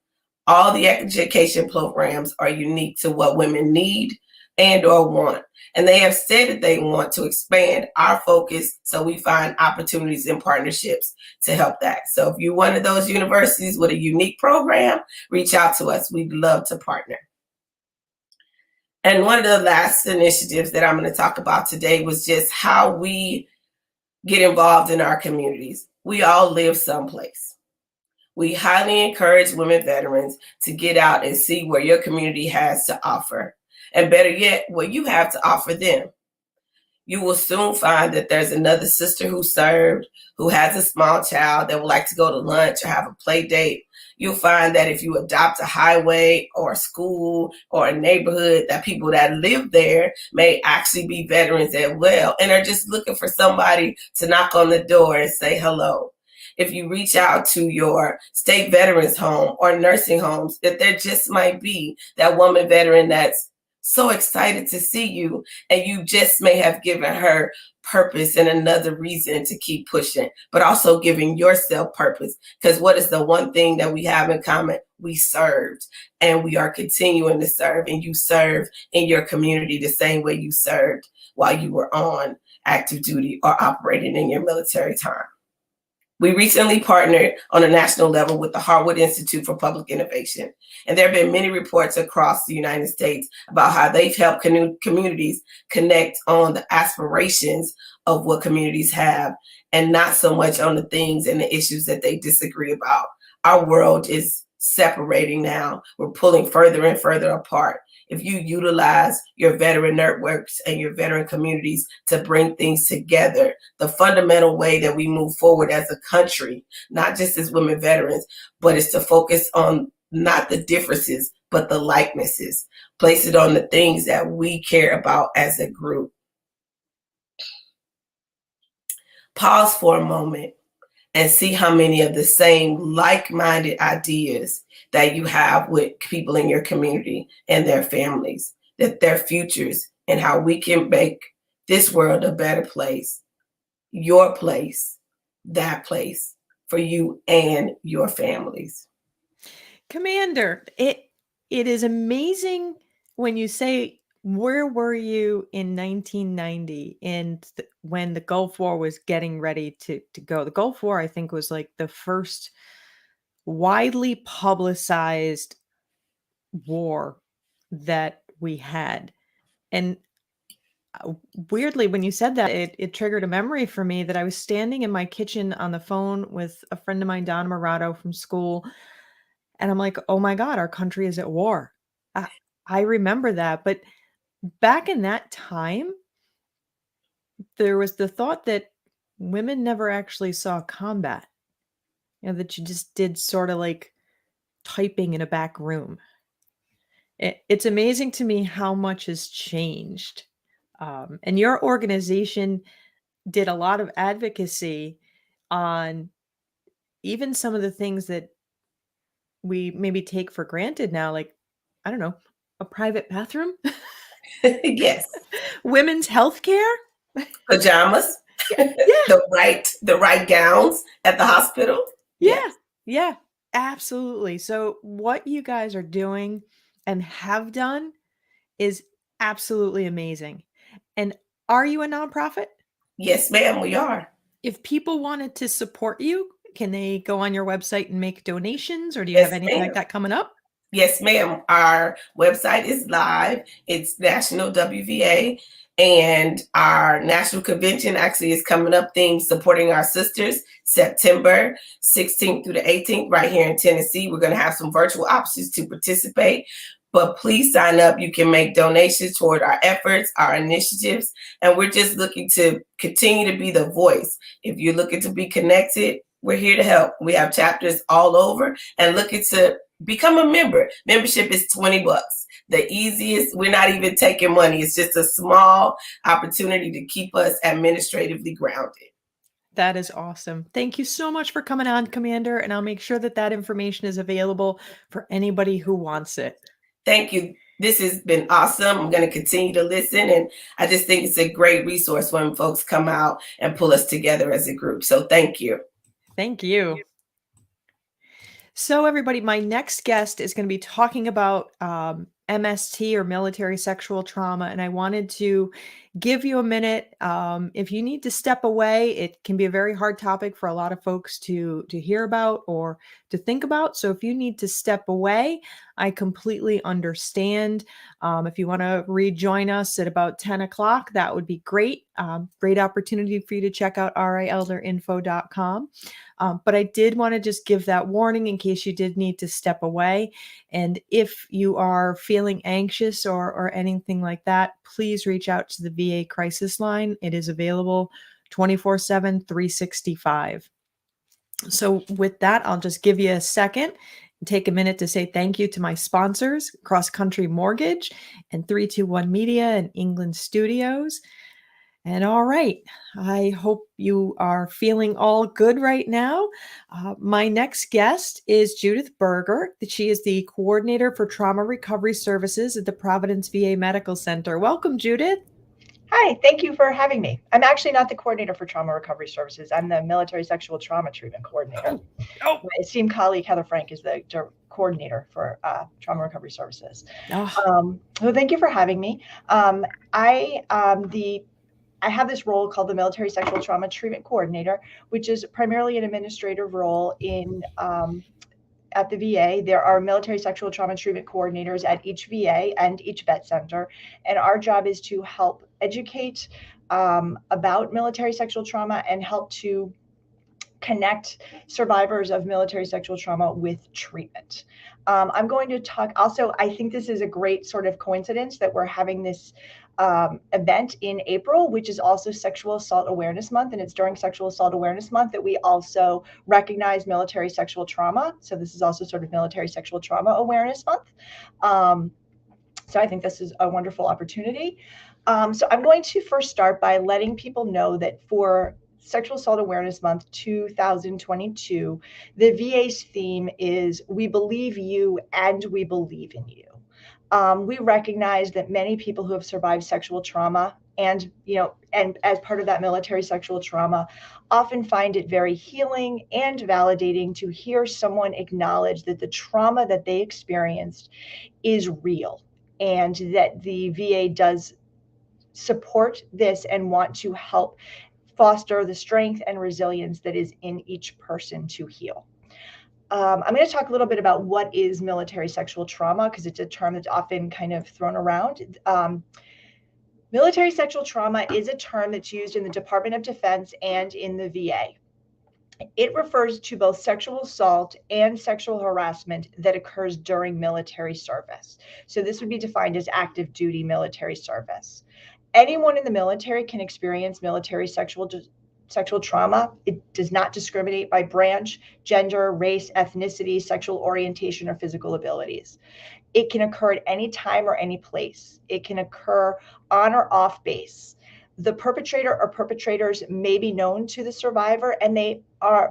All the education programs are unique to what women need and or want. And they have said that they want to expand our focus so we find opportunities and partnerships to help that. So if you're one of those universities with a unique program, reach out to us. We'd love to partner. And one of the last initiatives that I'm going to talk about today was just how we get involved in our communities. We all live someplace. We highly encourage women veterans to get out and see what your community has to offer, and better yet, what you have to offer them. You will soon find that there's another sister who served, who has a small child that would like to go to lunch or have a play date. You'll find that if you adopt a highway or a school or a neighborhood, that people that live there may actually be veterans as well and are just looking for somebody to knock on the door and say hello. If you reach out to your state veterans home or nursing homes, that there just might be that woman veteran that's so excited to see you, and you just may have given her purpose and another reason to keep pushing, but also giving yourself purpose. Because what is the one thing that we have in common? We served, and we are continuing to serve, and you serve in your community the same way you served while you were on active duty or operating in your military time. We recently partnered on a national level with the Hardwood Institute for Public Innovation, and there have been many reports across the United States about how they've helped communities connect on the aspirations of what communities have, and not so much on the things and the issues that they disagree about. Our world is separating now. We're pulling further and further apart. If you utilize your veteran networks and your veteran communities to bring things together, the fundamental way that we move forward as a country, not just as women veterans, but is to focus on not the differences, but the likenesses. Place it on the things that we care about as a group. Pause for a moment and see how many of the same like-minded ideas that you have with people in your community and their families, that their futures, and how we can make this world a better place, your place, that place for you and your families. Commander, it is amazing when you say, where were you in 1990 when the Gulf War was getting ready to go? The Gulf War, I think, was like the first widely publicized war that we had. And weirdly, when you said that, it triggered a memory for me that I was standing in my kitchen on the phone with a friend of mine, Donna Morado, from school. And I'm like, oh my God, our country is at war. I remember that. But back in that time, there was the thought that women never actually saw combat, that you just did sort of like typing in a back room. It's amazing to me how much has changed. And your organization did a lot of advocacy on even some of the things that we maybe take for granted now, like, I don't know, a private bathroom, Yes. women's health care, Pajamas, yeah, the right gowns at the hospital. yeah, absolutely. So what you guys are doing and have done is absolutely amazing. And are you a nonprofit? Yes, ma'am, we are. If people wanted to support you, can they go on your website and make donations, or do you have anything like that coming up? Yes, ma'am. Our website is live. It's National WVA, and our national convention actually is coming up, themed Supporting Our Sisters, September 16th through the 18th, right here in Tennessee. We're going to have some virtual options to participate, but please sign up. You can make donations toward our efforts, our initiatives, and we're just looking to continue to be the voice. If you're looking to be connected, we're here to help. We have chapters all over, and looking to become a member. Membership is $20. The easiest, we're not even taking money. It's just a small opportunity to keep us administratively grounded. That is awesome. Thank you so much for coming on, Commander, and I'll make sure that information is available for anybody who wants it. Thank you. This has been awesome. I'm going to continue to listen. And I just think it's a great resource when folks come out and pull us together as a group. So thank you. Thank you. So everybody, my next guest is going to be talking about MST, or military sexual trauma. And I wanted to give you a minute. If you need to step away, it can be a very hard topic for a lot of folks to hear about or to think about. So if you need to step away, I completely understand. If you want to rejoin us at about 10 o'clock, that would be great. Great opportunity for you to check out rielderinfo.com. But I did want to just give that warning in case you did need to step away. And if you are feeling anxious or anything like that, please reach out to the VA crisis line. It is available 24/7, 365. So with that, I'll just give you a second and take a minute to say thank you to my sponsors, Cross Country Mortgage and 321 Media and England Studios. And all right, I hope you are feeling all good right now. My next guest is Judith Berger. She is the coordinator for trauma recovery services at the Providence VA Medical Center. Welcome, Judith. Hi, thank you for having me. I'm actually not the coordinator for trauma recovery services. I'm the military sexual trauma treatment coordinator. Oh. My esteemed colleague, Heather Frank, is the coordinator for trauma recovery services. Oh. So thank you for having me. I have this role called the Military Sexual Trauma Treatment Coordinator, which is primarily an administrative role at the VA. There are military sexual trauma treatment coordinators at each VA and each vet center. And our job is to help educate about military sexual trauma and help to connect survivors of military sexual trauma with treatment. I'm going to talk also, I think this is a great sort of coincidence that we're having this event in April, which is also Sexual Assault Awareness Month. And it's during Sexual Assault Awareness Month that we also recognize military sexual trauma. So this is also sort of Military Sexual Trauma Awareness Month. So I think this is a wonderful opportunity. So I'm going to first start by letting people know that for Sexual Assault Awareness Month 2022, the VA's theme is "We believe you and we believe in you." We recognize that many people who have survived sexual trauma and as part of that military sexual trauma often find it very healing and validating to hear someone acknowledge that the trauma that they experienced is real and that the VA does support this and want to help foster the strength and resilience that is in each person to heal. I'm going to talk a little bit about what is military sexual trauma, because it's a term that's often kind of thrown around. Military sexual trauma is a term that's used in the Department of Defense and in the VA. It refers to both sexual assault and sexual harassment that occurs during military service. So this would be defined as active duty military service. Anyone in the military can experience military sexual trauma. It does not discriminate by branch, gender, race, ethnicity, sexual orientation, or physical abilities. It can occur at any time or any place. It can occur on or off base. The perpetrator or perpetrators may be known to the survivor, and they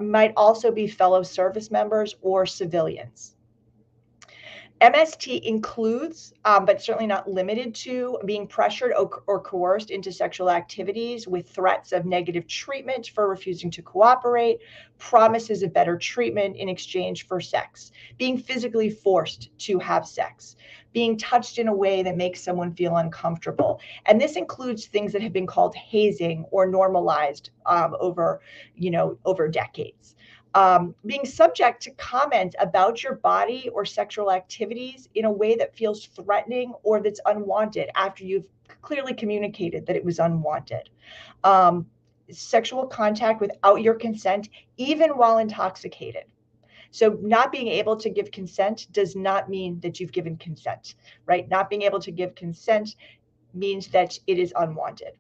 might also be fellow service members or civilians. MST includes, but certainly not limited to, being pressured or coerced into sexual activities with threats of negative treatment for refusing to cooperate, promises of better treatment in exchange for sex, being physically forced to have sex, being touched in a way that makes someone feel uncomfortable. And this includes things that have been called hazing or normalized over decades. Being subject to comment about your body or sexual activities in a way that feels threatening or that's unwanted after you've clearly communicated that it was unwanted. Sexual contact without your consent, even while intoxicated. So not being able to give consent does not mean that you've given consent, right? Not being able to give consent means that it is unwanted.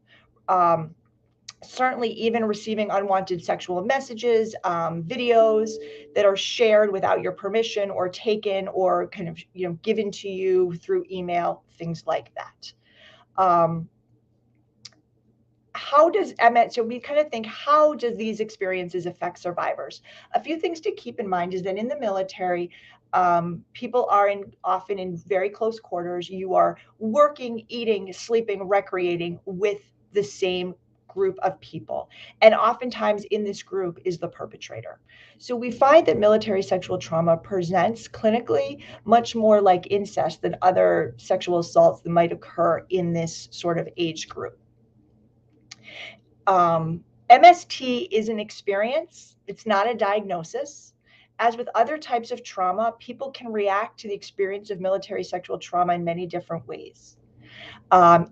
Certainly even receiving unwanted sexual messages, videos that are shared without your permission or taken or kind of, given to you through email, things like that. how does MS, so we kind of think, how does these experiences affect survivors? A few things to keep in mind is that in the military, people are often in very close quarters. You are working, eating, sleeping, recreating with the same group of people. And oftentimes in this group is the perpetrator. So we find that military sexual trauma presents clinically much more like incest than other sexual assaults that might occur in this sort of age group. MST is an experience. It's not a diagnosis. As with other types of trauma, people can react to the experience of military sexual trauma in many different ways.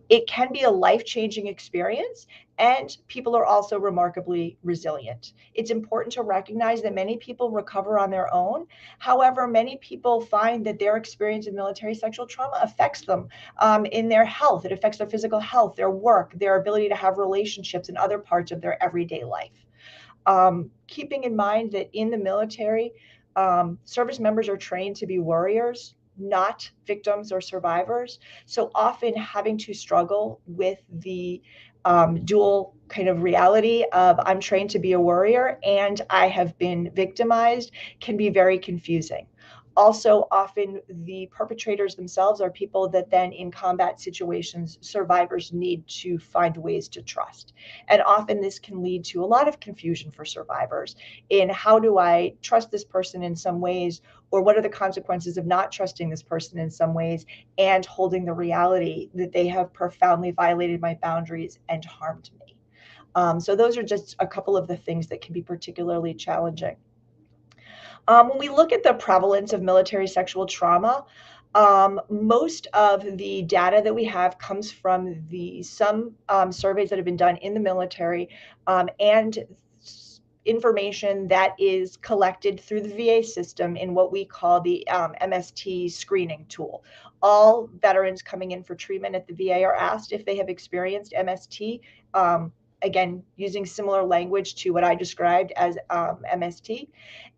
It can be a life-changing experience, and people are also remarkably resilient. It's important to recognize that many people recover on their own. However, many people find that their experience of military sexual trauma affects them in their health. It affects their physical health, their work, their ability to have relationships in other parts of their everyday life. Keeping in mind that in the military, service members are trained to be warriors, not victims or survivors. So often having to struggle with the dual kind of reality of I'm trained to be a warrior and I have been victimized can be very confusing. Also, often the perpetrators themselves are people that then in combat situations, survivors need to find ways to trust. And often this can lead to a lot of confusion for survivors in how do I trust this person in some ways, or what are the consequences of not trusting this person in some ways, and holding the reality that they have profoundly violated my boundaries and harmed me. So those are just a couple of the things that can be particularly challenging. When we look at the prevalence of military sexual trauma, most of the data that we have comes from some surveys that have been done in the military and information that is collected through the VA system in what we call the MST screening tool. All veterans coming in for treatment at the VA are asked if they have experienced MST. Again, using similar language to what I described as MST.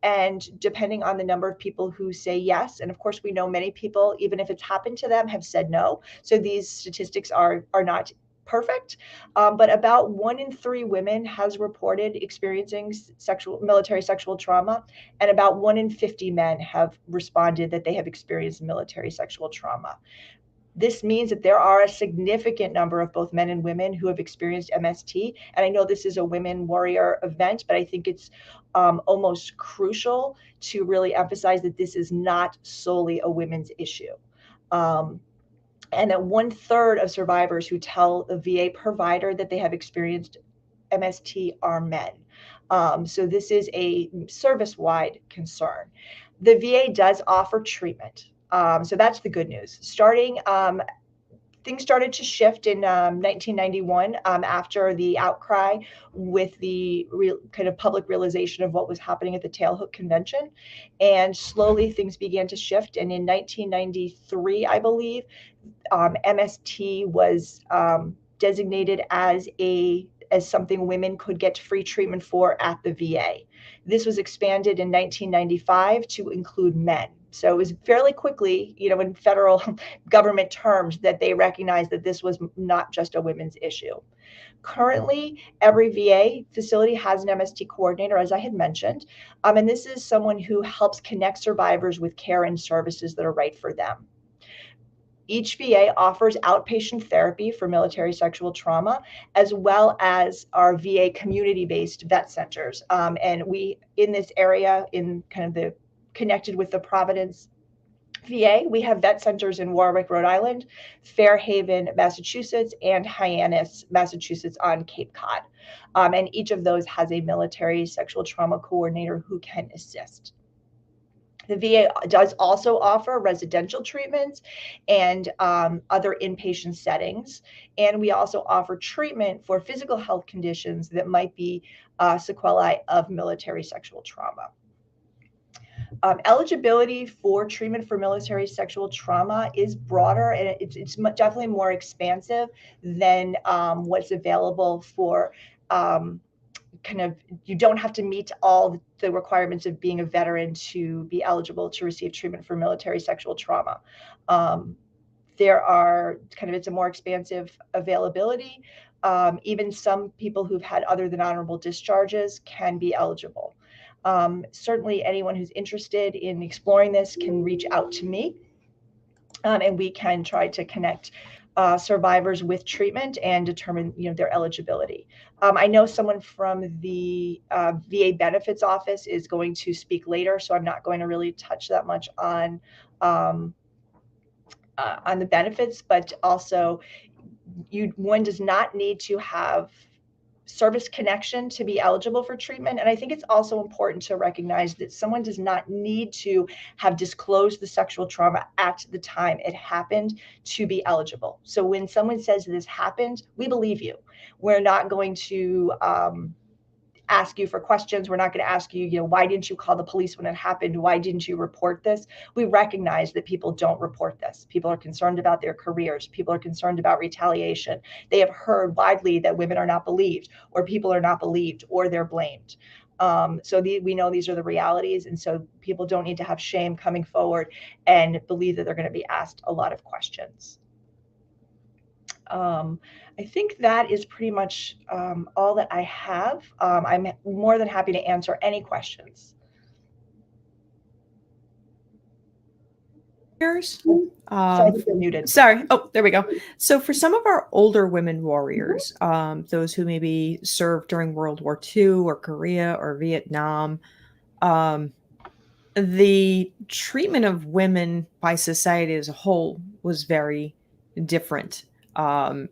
And depending on the number of people who say yes, and of course we know many people, even if it's happened to them, have said no. So these statistics are not perfect, but about 1 in 3 women has reported experiencing military sexual trauma, and about 1 in 50 men have responded that they have experienced military sexual trauma. This means that there are a significant number of both men and women who have experienced MST. And I know this is a women warrior event, but I think it's almost crucial to really emphasize that this is not solely a women's issue. And that 1/3 of survivors who tell the VA provider that they have experienced MST are men. So this is a service-wide concern. The VA does offer treatment. So that's the good news. Things started to shift in 1991 after the outcry with the kind of public realization of what was happening at the Tailhook Convention. And slowly things began to shift. And in 1993, I believe, MST was designated as something women could get free treatment for at the VA. This was expanded in 1995 to include men. So it was fairly quickly, in federal government terms, that they recognized that this was not just a women's issue. Currently, every VA facility has an MST coordinator, as I had mentioned, and this is someone who helps connect survivors with care and services that are right for them. Each VA offers outpatient therapy for military sexual trauma, as well as our VA community-based vet centers. And we, in this area, in kind of the connected with the Providence VA, we have vet centers in Warwick, Rhode Island, Fairhaven, Massachusetts, and Hyannis, Massachusetts on Cape Cod. And each of those has a military sexual trauma coordinator who can assist. The VA does also offer residential treatments and other inpatient settings. And we also offer treatment for physical health conditions that might be sequelae of military sexual trauma. Eligibility for treatment for military sexual trauma is broader, and it's definitely more expansive than what's available for you don't have to meet all the requirements of being a veteran to be eligible to receive treatment for military sexual trauma. There are it's a more expansive availability. Even some people who've had other than honorable discharges can be eligible. Certainly anyone who's interested in exploring this can reach out to me, and we can try to connect survivors with treatment and determine their eligibility. I know someone from the VA benefits office is going to speak later, so I'm not going to really touch that much on the benefits, but also one does not need to have service connection to be eligible for treatment. And I think it's also important to recognize that someone does not need to have disclosed the sexual trauma at the time it happened to be eligible. So when someone says this happened, we believe you. We're not going to ask you for questions. We're not going to ask you, why didn't you call the police when it happened? Why didn't you report this? We recognize that people don't report this. People are concerned about their careers. People are concerned about retaliation. They have heard widely that women are not believed, or people are not believed, or they're blamed. So we know these are the realities. And so people don't need to have shame coming forward and believe that they're going to be asked a lot of questions. I think that is pretty much all that I have. I'm more than happy to answer any questions. Sorry, I think you're muted. Sorry. Oh, there we go. So for some of our older women warriors, those who maybe served during World War II or Korea or Vietnam, the treatment of women by society as a whole was very different.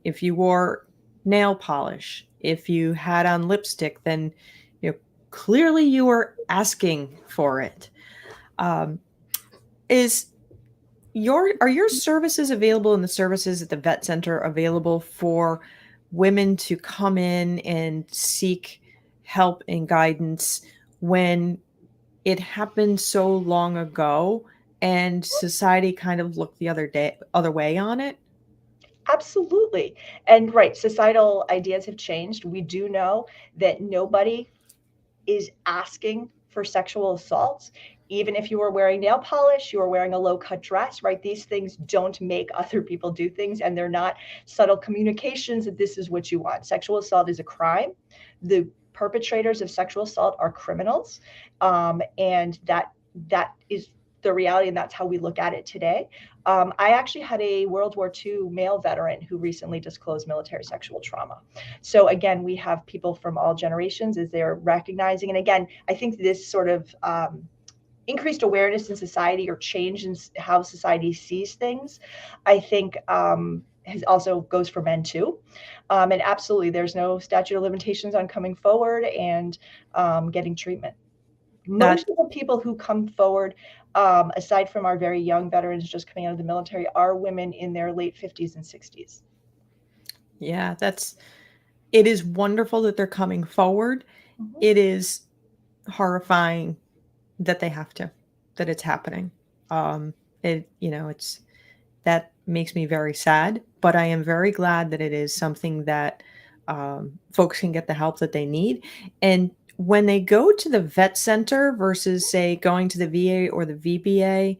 If you wore nail polish, if you had on lipstick, then clearly you were asking for it. Are your services available, and the services at the vet center available for women to come in and seek help and guidance when it happened so long ago and society kind of looked the other way on it? Absolutely. And right, societal ideas have changed. We do know that nobody is asking for sexual assaults. Even if you are wearing nail polish, you are wearing a low-cut dress, right? These things don't make other people do things, and they're not subtle communications that this is what you want. Sexual assault is a crime. The perpetrators of sexual assault are criminals, and that is the reality, and that's how we look at it today. I actually had a World War II male veteran who recently disclosed military sexual trauma. So again, we have people from all generations as they're recognizing. And again, I think this sort of increased awareness in society, or change in how society sees things, I think has also goes for men too. And absolutely, there's no statute of limitations on coming forward and getting treatment. Most of the people who come forward, aside from our very young veterans just coming out of the military, are women in their late 50s and 60s. Yeah, it is wonderful that they're coming forward. Mm-hmm. It is horrifying that they have to, that it's happening. That makes me very sad, but I am very glad that it is something that folks can get the help that they need. And when they go to the vet center versus, say, going to the VA or the VBA,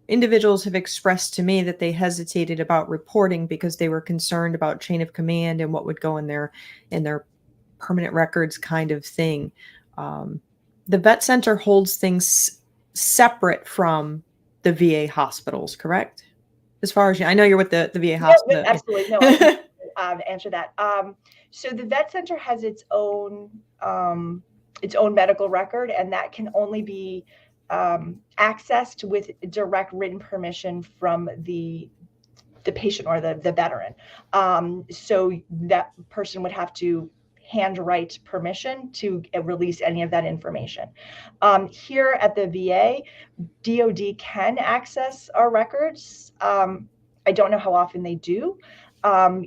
individuals have expressed to me that they hesitated about reporting because they were concerned about chain of command and what would go in their permanent records kind of thing. The vet center holds things separate from the VA hospitals, correct? As far as I know, you're with the VA hospital. No, absolutely. No, I can answer that. So the vet center has its own medical record, and that can only be accessed with direct written permission from the patient or the veteran. So that person would have to handwrite permission to release any of that information. Here at the VA, DOD can access our records. I don't know how often they do.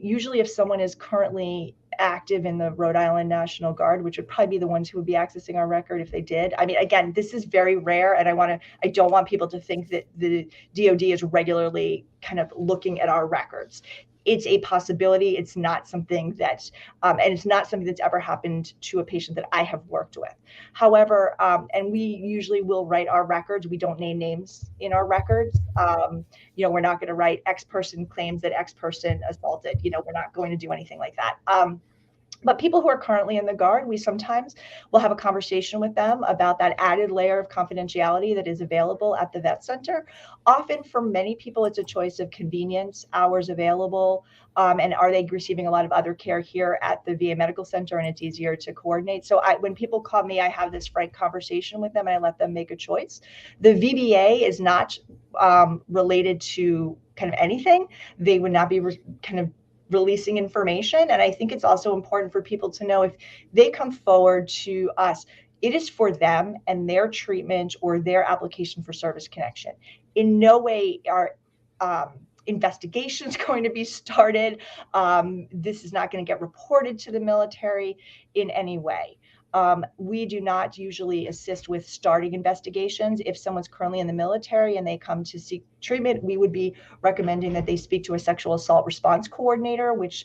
Usually if someone is currently active in the Rhode Island National Guard, which would probably be the ones who would be accessing our record if they did. I mean, again, this is very rare, and I don't want people to think that the DOD is regularly kind of looking at our records. it's a possibility. It's not something that, and it's not something that's ever happened to a patient that I have worked with. However, and we usually will write our records. We don't name names in our records. We're not going to write X person claims that X person assaulted. We're not going to do anything like that. But people who are currently in the Guard, we sometimes will have a conversation with them about that added layer of confidentiality that is available at the vet center. Often for many people, it's a choice of convenience, hours available, and are they receiving a lot of other care here at the VA Medical Center, and it's easier to coordinate. So when people call me, I have this frank conversation with them and I let them make a choice. The VBA is not related to kind of anything. They would not be kind of releasing information. And I think it's also important for people to know if they come forward to us, it is for them and their treatment or their application for service connection. In no way are investigations going to be started. This is not going to get reported to the military in any way. We do not usually assist with starting investigations. If someone's currently in the military and they come to seek treatment, we would be recommending that they speak to a sexual assault response coordinator, which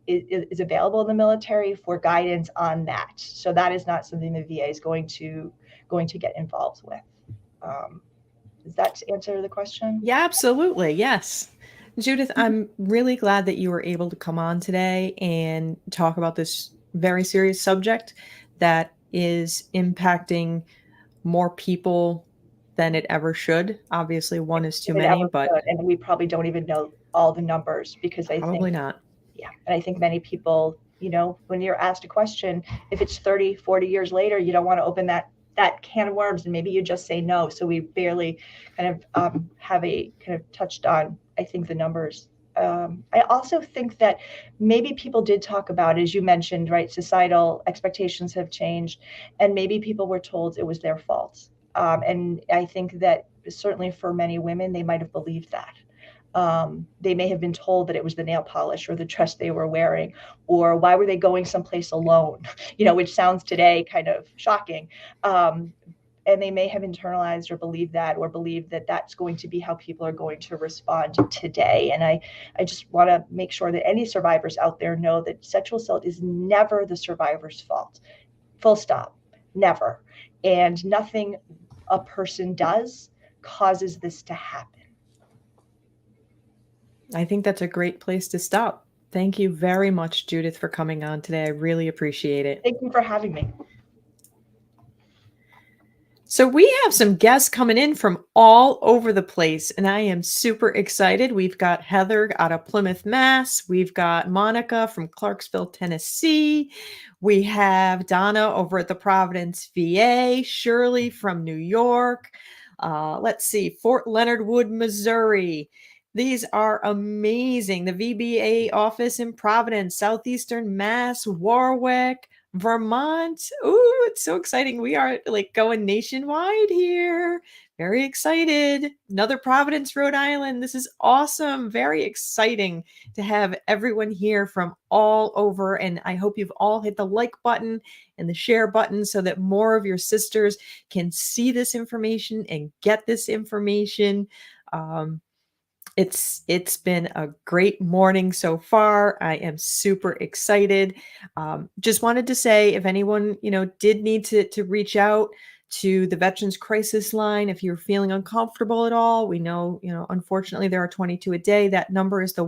is available in the military for guidance on that. So that is not something the VA is going to get involved with. Does that answer the question? Yeah, absolutely. Yes. Judith, I'm really glad that you were able to come on today and talk about this very serious subject that is impacting more people than it ever should. Obviously, one is too many, but and we probably don't even know all the numbers because I probably think not. Yeah. And I think many people, when you're asked a question, if it's 30, 40 years later, you don't want to open that can of worms, and maybe you just say no. So we barely kind of have a kind of touched on, I think, the numbers. I also think that maybe people did talk about, as you mentioned, right, societal expectations have changed, and maybe people were told it was their fault. And I think that certainly for many women, they might have believed that. They may have been told that it was the nail polish or the dress they were wearing, or why were they going someplace alone, which sounds today kind of shocking. And they may have internalized or believed that that's going to be how people are going to respond today. And I just want to make sure that any survivors out there know that sexual assault is never the survivor's fault. Full stop. Never. And nothing a person does causes this to happen. I think that's a great place to stop. Thank you very much, Judith, for coming on today. I really appreciate it. Thank you for having me. So we have some guests coming in from all over the place, and I am super excited. We've got Heather out of Plymouth, Mass. We've got Monica from Clarksville, Tennessee. We have Donna over at the Providence VA, Shirley from New York. Let's see, Fort Leonard Wood, Missouri. These are amazing. The VBA office in Providence, Southeastern Mass, Warwick, Vermont. Ooh, it's so exciting. We are like going nationwide here. Very excited. Another Providence, Rhode Island. This is awesome. Very exciting to have everyone here from all over. And I hope you've all hit the like button and the share button so that more of your sisters can see this information and get this information. It's been a great morning so far. I am super excited. Just wanted to say, if anyone, did need to reach out to the Veterans Crisis Line, if you're feeling uncomfortable at all, we know, unfortunately there are 22 a day. That number is the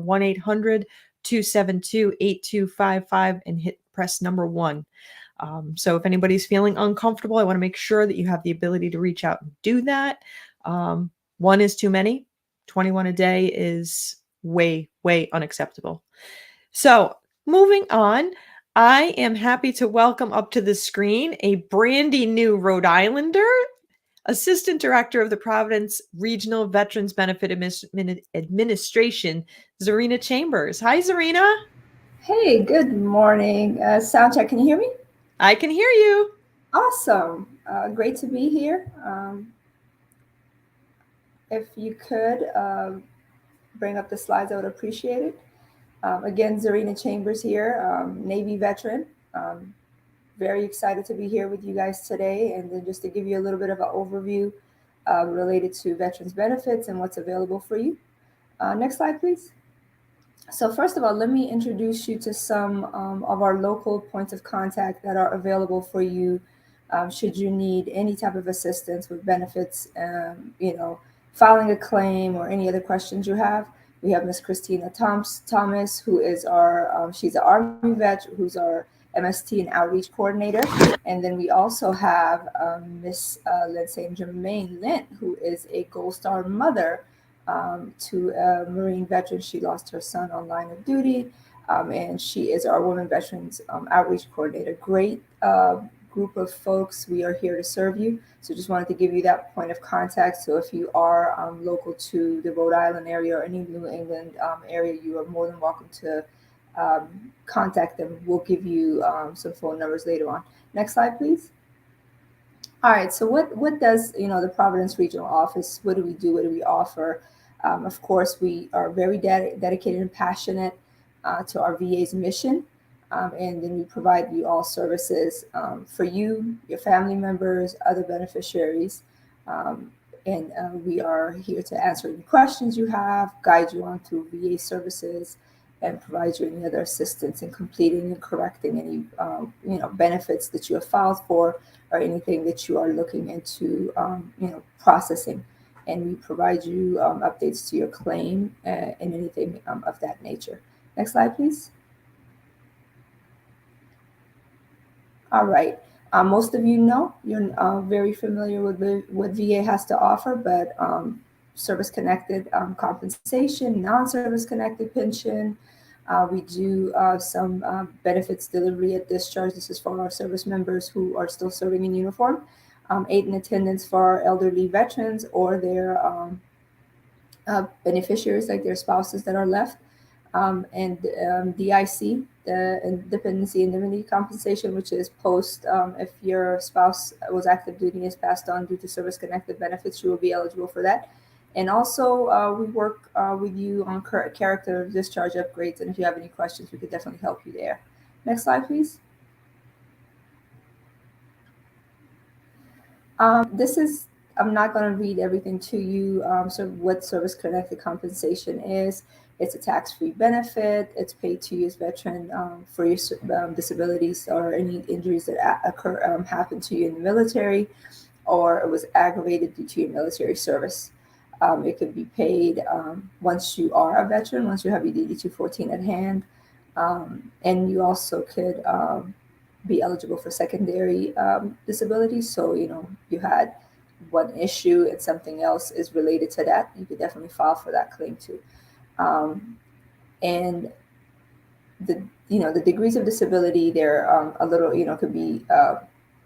1-800-272-8255 and press number 1. So if anybody's feeling uncomfortable, I want to make sure that you have the ability to reach out and do that. 1 is too many. 21 a day is way, way unacceptable. So moving on, I am happy to welcome up to the screen a brandy new Rhode Islander, Assistant Director of the Providence Regional Veterans Benefit Administration, Zarina Chambers. Hi, Zarina. Hey, good morning. Sound check, can you hear me? I can hear you. Awesome. Great to be here. If you could bring up the slides, I would appreciate it. Again, Zarina Chambers here, Navy veteran. Very excited to be here with you guys today, and then just to give you a little bit of an overview related to veterans benefits and what's available for you. Next slide, please. So first of all, let me introduce you to some of our local points of contact that are available for you should you need any type of assistance with benefits, filing a claim or any other questions you have. We have Miss Christina Thomas, who is she's an Army vet, who's our MST and outreach coordinator. And then we also have Miss Lindsay Jermaine Lint, who is a Gold Star mother to a Marine veteran. She lost her son on line of duty, and she is our Women Veterans Outreach Coordinator. Great group of folks. We are here to serve you. So just wanted to give you that point of contact. So if you are local to the Rhode Island area or any New England area, you are more than welcome to contact them. We'll give you some phone numbers later on. Next slide, please. All right, so what does the Providence Regional Office, what do we do, what do we offer? Of course, we are very dedicated and passionate to our VA's mission, and then we provide you all services for you, your family members, other beneficiaries, and we are here to answer any questions you have, guide you on through VA services, and provide you any other assistance in completing and correcting any benefits that you have filed for, or anything that you are looking into processing. And we provide you updates to your claim and anything of that nature. Next slide, please. All right. Most of you know, you're very familiar with what VA has to offer, but service-connected compensation, non-service-connected pension. We do some benefits delivery at discharge. This is for our service members who are still serving in uniform. Aid and attendance for our elderly veterans or their beneficiaries, like their spouses that are left. And DIC, the Dependency Indemnity Compensation, which is post if your spouse was active duty and is passed on due to service-connected benefits, you will be eligible for that. And also, we work with you on character discharge upgrades. And if you have any questions, we could definitely help you there. Next slide, please. I'm not going to read everything to you. So what service-connected compensation is, it's a tax-free benefit. It's paid to you as veteran for your disabilities or any injuries that happen to you in the military, or it was aggravated due to your military service. It could be paid once you are a veteran, once you have your DD 214 at hand. And you also could be eligible for secondary disabilities. So, you had one issue and something else is related to that, you could definitely file for that claim too. And the degrees of disability, they're a little, could be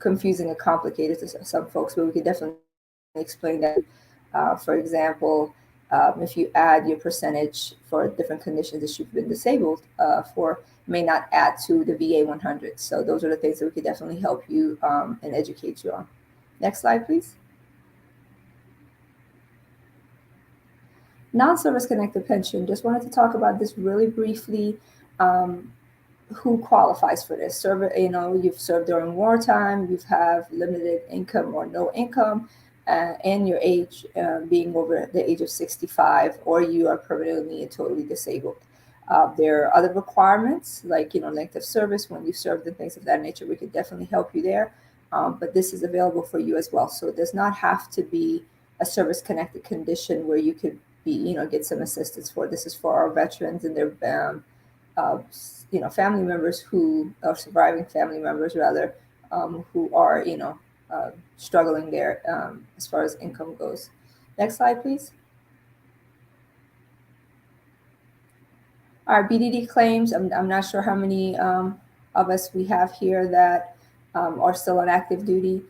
confusing and complicated to some folks, but we could definitely explain that. For example, if you add your percentage for different conditions that you've been disabled for, may not add to the VA 100. So those are the things that we could definitely help you and educate you on. Next slide, please. Non-service connected pension. Just wanted to talk about this really briefly. Who qualifies for this? You've served during wartime, you have limited income or no income, and your age being over the age of 65, or you are permanently and totally disabled. There are other requirements like length of service when you served and things of that nature. We could definitely help you there, but this is available for you as well. So it does not have to be a service-connected condition where you could be get some assistance for. This is for our veterans and their family members who are surviving family members rather who are struggling there as far as income goes. Next slide, please. Our Bdd claims, I'm not sure how many of us we have here that are still on active duty.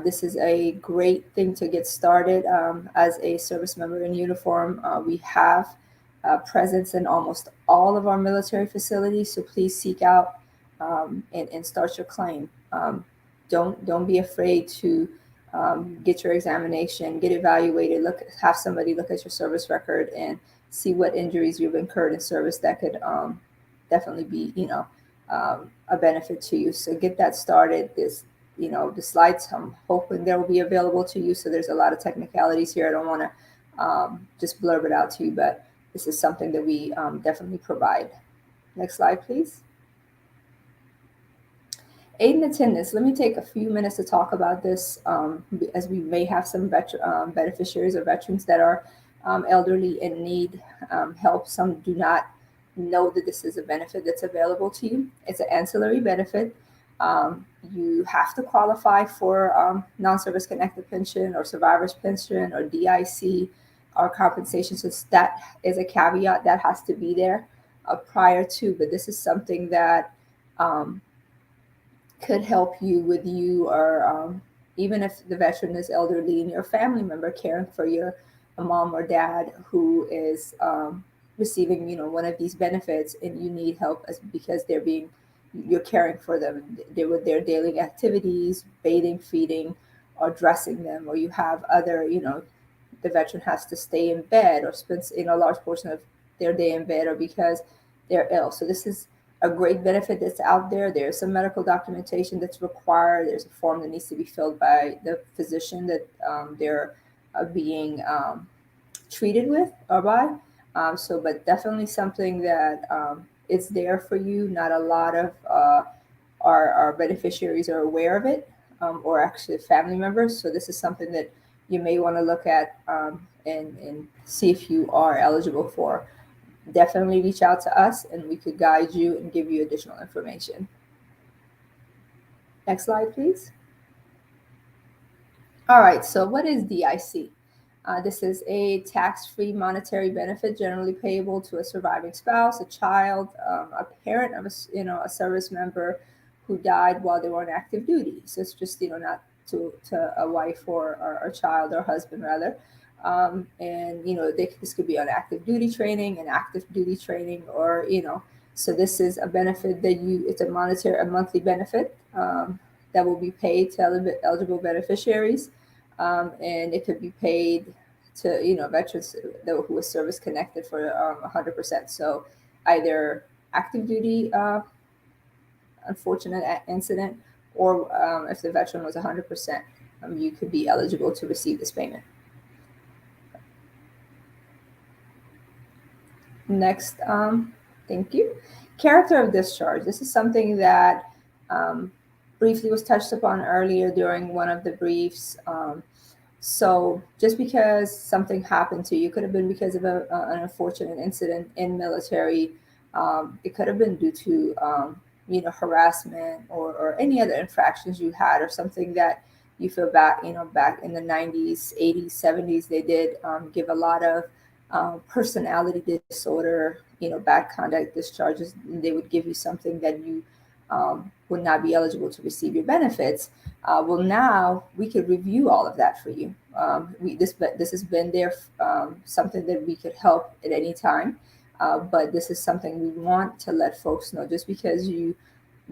This is a great thing to get started as a service member in uniform. We have presence in almost all of our military facilities, so please seek out and start your claim. Don't be afraid to get your examination, get evaluated, have somebody look at your service record and see what injuries you've incurred in service that could definitely be a benefit to you. So get that started. The slides I'm hoping they will be available to you. So there's a lot of technicalities here. I don't want to just blurb it out to you, but this is something that we definitely provide. Next slide, please. Aid and attendance. Let me take a few minutes to talk about this, as we may have some beneficiaries or veterans that are elderly and need help. Some do not know that this is a benefit that's available to you. It's an ancillary benefit. You have to qualify for non-service connected pension or survivor's pension or DIC or compensation. So that is a caveat that has to be there prior to, but this is something that could help you with you, or even if the veteran is elderly and your family member caring for your mom or dad who is receiving, one of these benefits, and you need help because you're caring for them. They're with their daily activities, bathing, feeding, or dressing them, or you have other, the veteran has to stay in bed or spends a large portion of their day in bed, or because they're ill. So this is a great benefit that's out there. There's some medical documentation that's required. There's a form that needs to be filled by the physician that they're being treated with or by. But definitely something that it's there for you. Not a lot of our beneficiaries are aware of it, or actually family members. So this is something that you may want to look at and see if you are eligible for. Definitely reach out to us and we could guide you and give you additional information. Next slide, please. All right, so what is DIC? This is a tax-free monetary benefit generally payable to a surviving spouse, a child, a parent of a service member who died while they were on active duty. So it's just, not to a wife or a child or husband rather. This could be on active duty training or, so this is a benefit that it's a monthly benefit that will be paid to eligible beneficiaries. And it could be paid to, veterans who are service connected for 100%. So either active duty, unfortunate incident, or if the veteran was 100%, you could be eligible to receive this payment. Next, thank you. Character of discharge. This is something that briefly was touched upon earlier during one of the briefs. So just because something happened to you, could have been because of an unfortunate incident in military. It could have been due to, harassment or any other infractions you had, or something that you feel back in the 90s, 80s, 70s, they did give a lot of personality disorder, bad conduct discharges. They would give you something that you would not be eligible to receive your benefits. Well, now we could review all of that for you. This has been there, something that we could help at any time. But this is something we want to let folks know. Just because you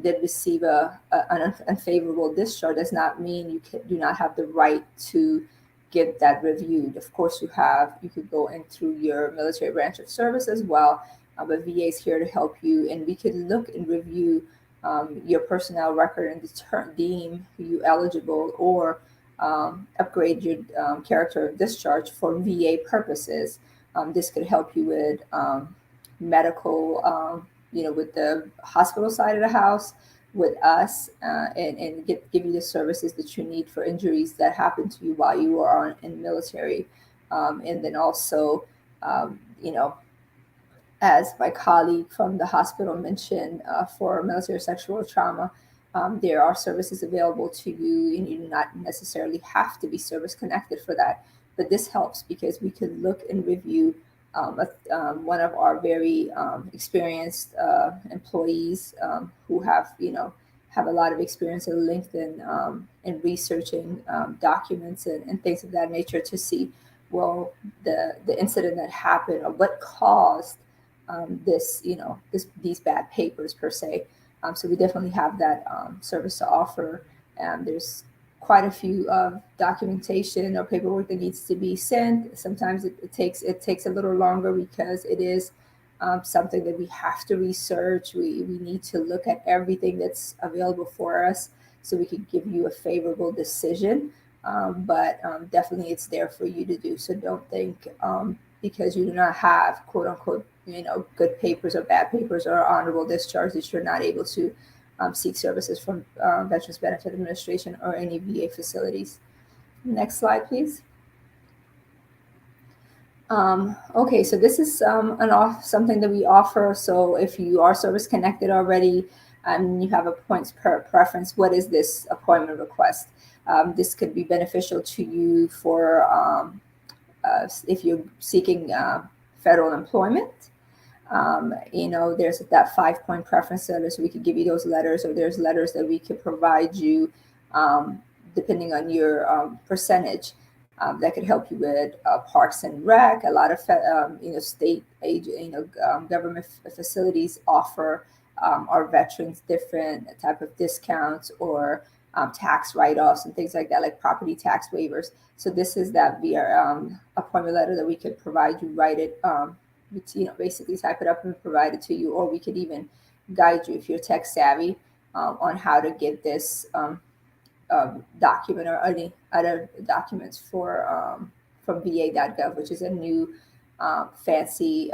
did receive an unfavorable discharge does not mean you do not have the right to get that reviewed. Of course, you could go in through your military branch of service as well, but VA is here to help you, and we could look and review your personnel record and deem you eligible, or upgrade your character of discharge for VA purposes. This could help you with medical, with the hospital side of the house, with us, and give you the services that you need for injuries that happened to you while you were in military. And then also, as my colleague from the hospital mentioned, for military sexual trauma, there are services available to you, and you do not necessarily have to be service connected for that. But this helps because we could look and review one of our very experienced employees who have a lot of experience in LinkedIn in researching documents and things of that nature, to see, well, the incident that happened, or what caused these bad papers per se. So we definitely have that service to offer. There's quite a few documentation or paperwork that needs to be sent. Sometimes it takes a little longer because it is something that we have to research. We need to look at everything that's available for us so we can give you a favorable decision. But definitely it's there for you to do. So don't think because you do not have quote unquote, good papers or bad papers or honorable discharge, that you're not able to seek services from Veterans Benefit Administration or any VA facilities. Next slide, please. Okay, so this is something that we offer. So if you are service connected already and you have a points per preference, what is this appointment request? This could be beneficial to you for if you're seeking federal employment. There's that 5-point preference letter, so we could give you those letters, or there's letters that we could provide you depending on your percentage. That could help you with Parks and Rec. A lot of state government facilities offer our veterans different type of discounts or tax write-offs and things like that, like property tax waivers. So this is that via appointment letter that we could provide you. Write it, basically type it up and provide it to you, or we could even guide you if you're tech savvy on how to get this document or any other documents from va.gov, which is a new fancy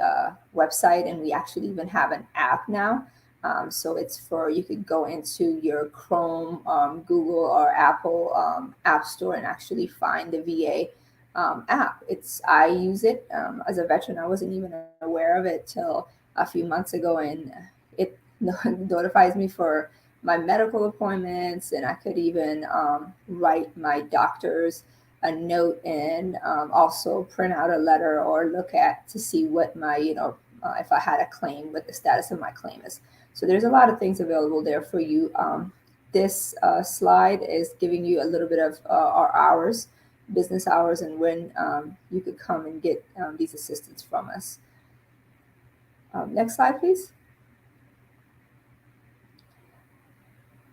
website, and we actually even have an app now. So it's you could go into your Chrome, Google, or Apple App Store and actually find the VA app. I use it as a veteran. I wasn't even aware of it till a few months ago, and it notifies me for my medical appointments, and I could even write my doctors a note and also print out a letter or look at to see what my, if I had a claim, what the status of my claim is. So there's a lot of things available there for you. This slide is giving you a little bit of our hours, business hours, and when you could come and get these assistance from us. Next slide, please.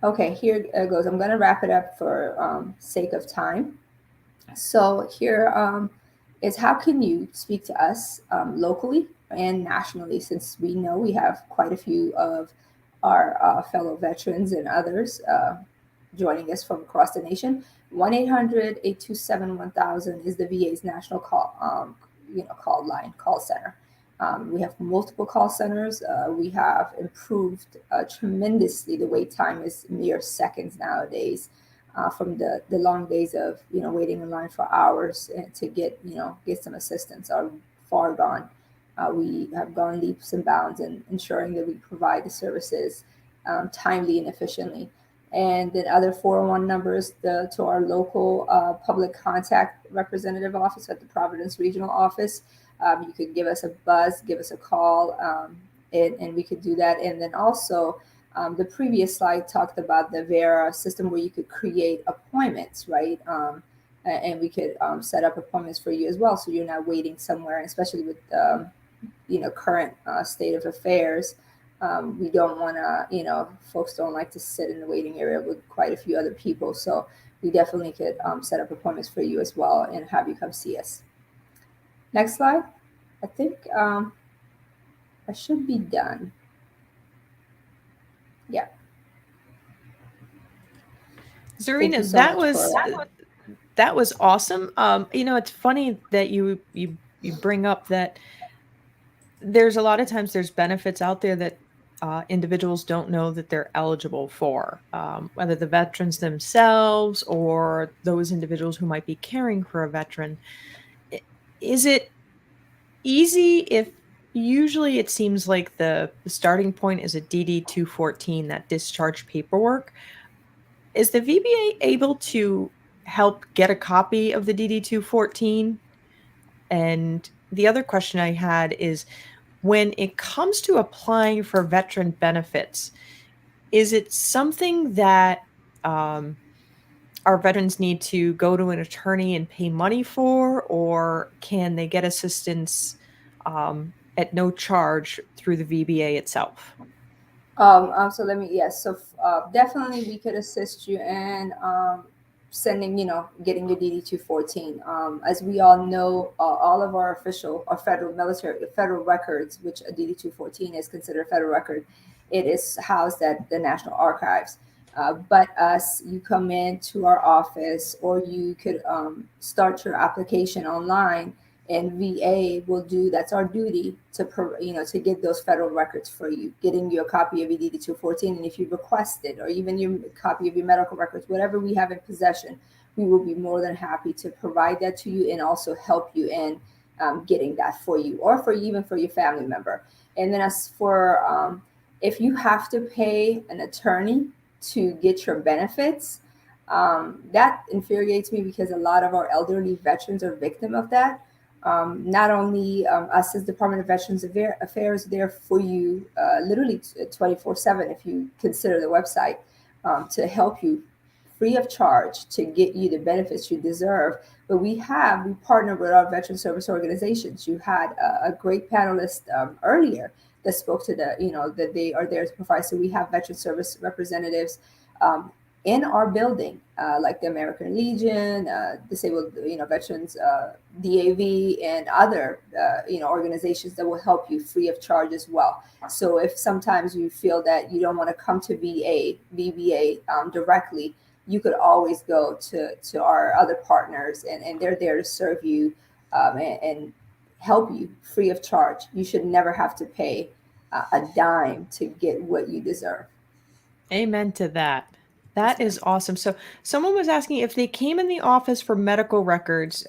Okay, here it goes. I'm going to wrap it up for sake of time. So here is how can you speak to us locally and nationally, since we know we have quite a few of our fellow veterans and others joining us from across the nation. 1-800-827-1000 is the VA's national call center. We have multiple call centers. We have improved tremendously. The wait time is mere seconds nowadays, from the long days of waiting in line for hours to get some assistance are far gone. We have gone leaps and bounds in ensuring that we provide the services timely and efficiently. And then other 401 numbers to our local public contact representative office at the Providence Regional Office. You could give us a buzz, give us a call, and we could do that. And then also, the previous slide talked about the Vera system where you could create appointments, right? And we could set up appointments for you as well, so you're not waiting somewhere, especially with current state of affairs. We don't want to, folks don't like to sit in the waiting area with quite a few other people. So we definitely could set up appointments for you as well and have you come see us. Next slide. I think I should be done. Yeah. Zarina, so that was awesome. It's funny that you bring up that there's a lot of times there's benefits out there that individuals don't know that they're eligible for, whether the veterans themselves or those individuals who might be caring for a veteran. Is it easy if usually it seems like the starting point is a DD 214, that discharge paperwork? Is the VBA able to help get a copy of the DD 214? And the other question I had is, when it comes to applying for veteran benefits, is it something that our veterans need to go to an attorney and pay money for, or can they get assistance at no charge through the VBA itself? So definitely we could assist you in sending, getting your DD 214. As we all know, all of our official or federal records, which a DD 214 is considered a federal record, it is housed at the National Archives. But you come in to our office, or you could start your application online And VA will do, that's our duty to get those federal records for you, getting you a copy of your DD 214. And if you request it, or even your copy of your medical records, whatever we have in possession, we will be more than happy to provide that to you and also help you in getting that for you, or even for your family member. And then as for if you have to pay an attorney to get your benefits, that infuriates me, because a lot of our elderly veterans are victim of that. Not only us as Department of Veterans Affairs there for you literally 24/7, if you consider the website, to help you free of charge to get you the benefits you deserve. But we partner with our veteran service organizations. You had a great panelist earlier that spoke to that they are there to provide. So we have veteran service representatives in our building, like the American Legion, Disabled Veterans, DAV, and other organizations that will help you free of charge as well. So if sometimes you feel that you don't want to come to VBA directly, you could always go to our other partners, and they're there to serve you and help you free of charge. You should never have to pay a dime to get what you deserve. Amen to that. That is awesome. So someone was asking if they came in the office for medical records,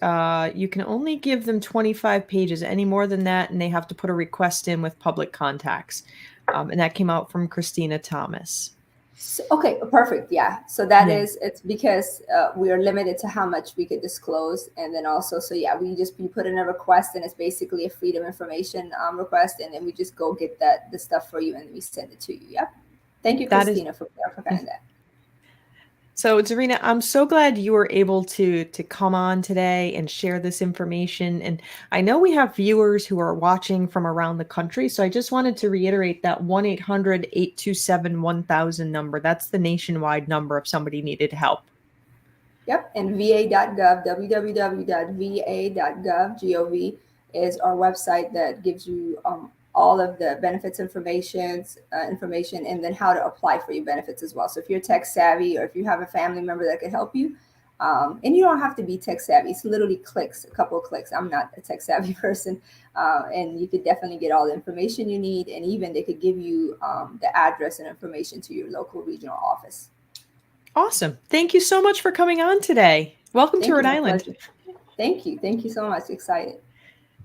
you can only give them 25 pages. Any more than that, and they have to put a request in with public contacts. And that came out from Christina Thomas. So, okay, perfect. Yeah. So that is, it's because we are limited to how much we could disclose. And then also, you put in a request, and it's basically a freedom information request. And then we just go get the stuff for you, and we send it to you. Yep. Thank you, Christina, for clarifying that. So, Zarina, I'm so glad you were able to come on today and share this information. And I know we have viewers who are watching from around the country. So I just wanted to reiterate that 1-800-827-1000 number. That's the nationwide number if somebody needed help. Yep. And va.gov, www.va.gov, is our website that gives you all of the benefits information, and then how to apply for your benefits as well. So if you're tech savvy, or if you have a family member that can help you, and you don't have to be tech savvy, it's literally a couple of clicks. I'm not a tech savvy person, and you could definitely get all the information you need, and even they could give you the address and information to your local regional office. Awesome. Thank you so much for coming on today. Welcome to Rhode Island. Pleasure. Thank you. Thank you so much. Excited.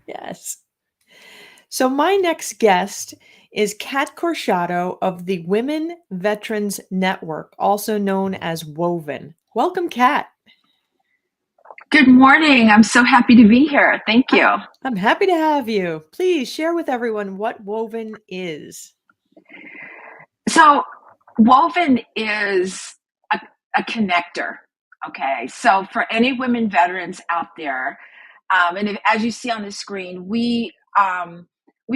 Yes. So my next guest is Kat Corchado of the Women Veterans Network, also known as Woven. Welcome, Kat. Good morning. I'm so happy to be here. Thank you. I'm happy to have you. Please share with everyone what Woven is. So Woven is a connector. Okay. So for any women veterans out there, and as you see on the screen, we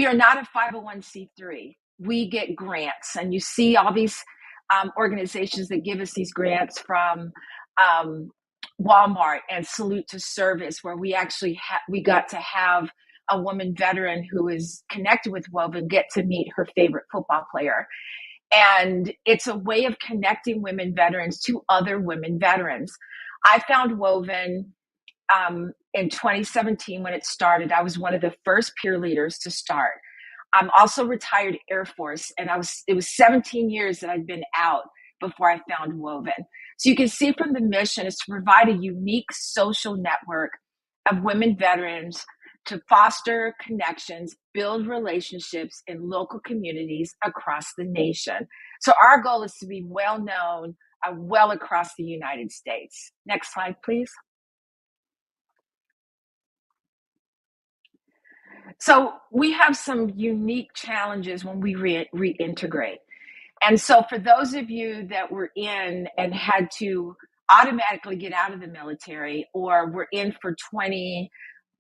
are not a 501c3. We get grants, and you see all these organizations that give us these grants from Walmart and Salute to Service, where we actually we got to have a woman veteran who is connected with Woven get to meet her favorite football player. And it's a way of connecting women veterans to other women veterans. I found Woven in 2017 when it started. I was one of the first peer leaders to start. I'm also retired Air Force, and it was 17 years that I'd been out before I found Woven. So you can see from the mission is to provide a unique social network of women veterans to foster connections, build relationships in local communities across the nation. So our goal is to be well known well across the United States. Next slide, please. So we have some unique challenges when we reintegrate. And so for those of you that were in and had to automatically get out of the military, or were in for 20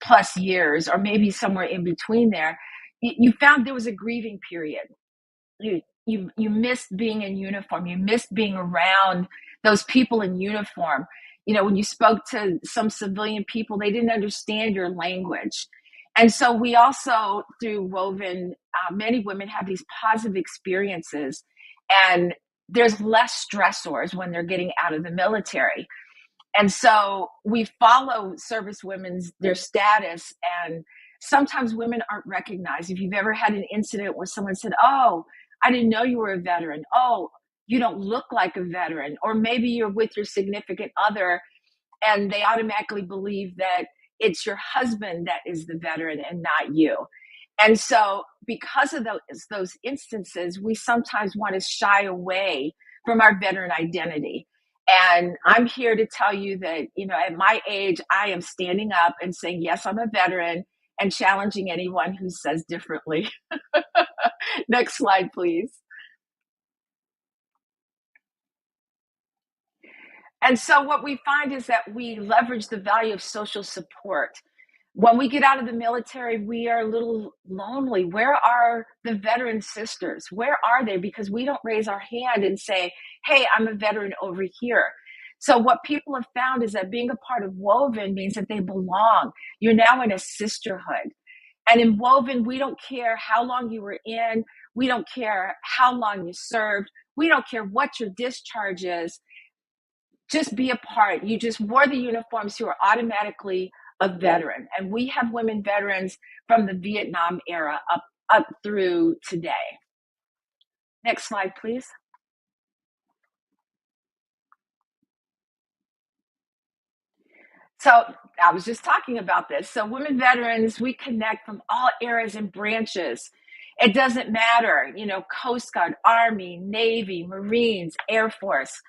plus years, or maybe somewhere in between there, you found there was a grieving period. You missed being in uniform. You missed being around those people in uniform. You know, when you spoke to some civilian people, they didn't understand your language. And so we also, through Woven, many women have these positive experiences, and there's less stressors when they're getting out of the military. And so we follow service women's, their status, and sometimes women aren't recognized. If you've ever had an incident where someone said, oh, I didn't know you were a veteran. Oh, you don't look like a veteran. Or maybe you're with your significant other and they automatically believe that it's your husband that is the veteran and not you. And so because of those instances, we sometimes want to shy away from our veteran identity. And I'm here to tell you that, at my age, I am standing up and saying, yes, I'm a veteran, and challenging anyone who says differently. Next slide, please. And so what we find is that we leverage the value of social support. When we get out of the military, we are a little lonely. Where are the veteran sisters? Where are they? Because we don't raise our hand and say, hey, I'm a veteran over here. So what people have found is that being a part of Woven means that they belong. You're now in a sisterhood. And in Woven, we don't care how long you were in. We don't care how long you served. We don't care what your discharge is. Just be a part. You just wore the uniforms, you are automatically a veteran. And we have women veterans from the Vietnam era up through today. Next slide, please. So I was just talking about this. So women veterans, we connect from all eras and branches. It doesn't matter, Coast Guard, Army, Navy, Marines, Air Force.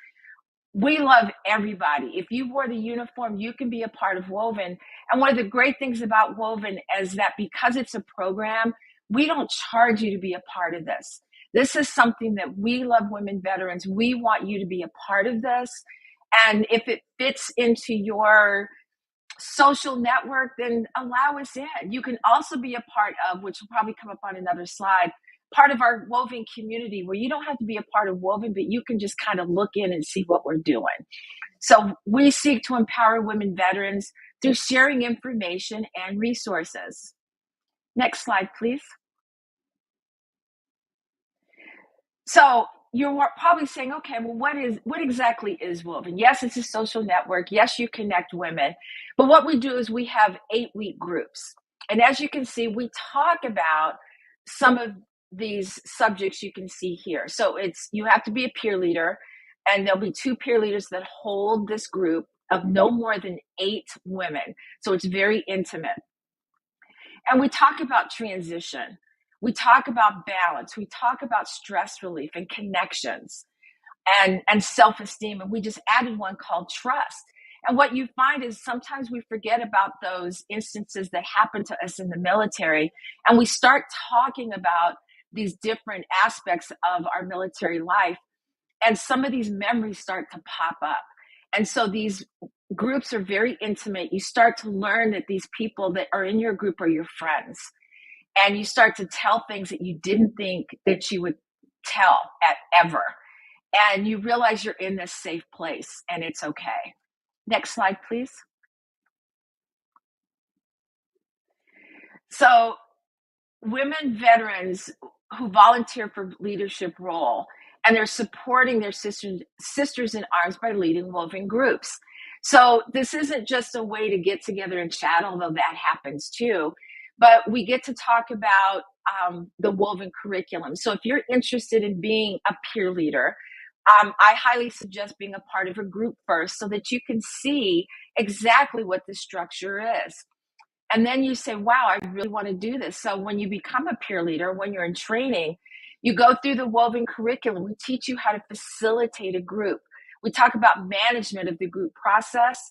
We love everybody. If you wore the uniform, you can be a part of Woven. And one of the great things about Woven is that because it's a program, we don't charge you to be a part of this. This is something that we love women veterans. We want you to be a part of this. And if it fits into your social network, then allow us in. You can also be a part of, which will probably come up on another slide, part of our Woven community where you don't have to be a part of Woven, but you can just kind of look in and see what we're doing. So we seek to empower women veterans through sharing information and resources. Next slide, please. So you're probably saying, okay, well, what exactly is Woven? Yes, it's a social network. Yes, you connect women. But what we do is we have 8-week groups. And as you can see, we talk about some of these subjects you can see here. So you have to be a peer leader, and there'll be 2 peer leaders that hold this group of no more than 8 women. So it's very intimate. And we talk about transition. We talk about balance. We talk about stress relief and connections and self-esteem. And we just added one called trust. And what you find is sometimes we forget about those instances that happen to us in the military, and we start talking about these different aspects of our military life, and some of these memories start to pop up. And so these groups are very intimate. You start to learn that these people that are in your group are your friends, and you start to tell things that you didn't think that you would tell ever. And you realize you're in this safe place, and it's okay. Next slide, please. So women veterans who volunteer for leadership role, and they're supporting their sisters in arms by leading Woven groups. So this isn't just a way to get together and chat, although that happens too, but we get to talk about the Woven curriculum. So if you're interested in being a peer leader, I highly suggest being a part of a group first so that you can see exactly what the structure is. And then you say, wow, I really want to do this. So when you become a peer leader, when you're in training, you go through the Woven curriculum. We teach you how to facilitate a group. We talk about management of the group process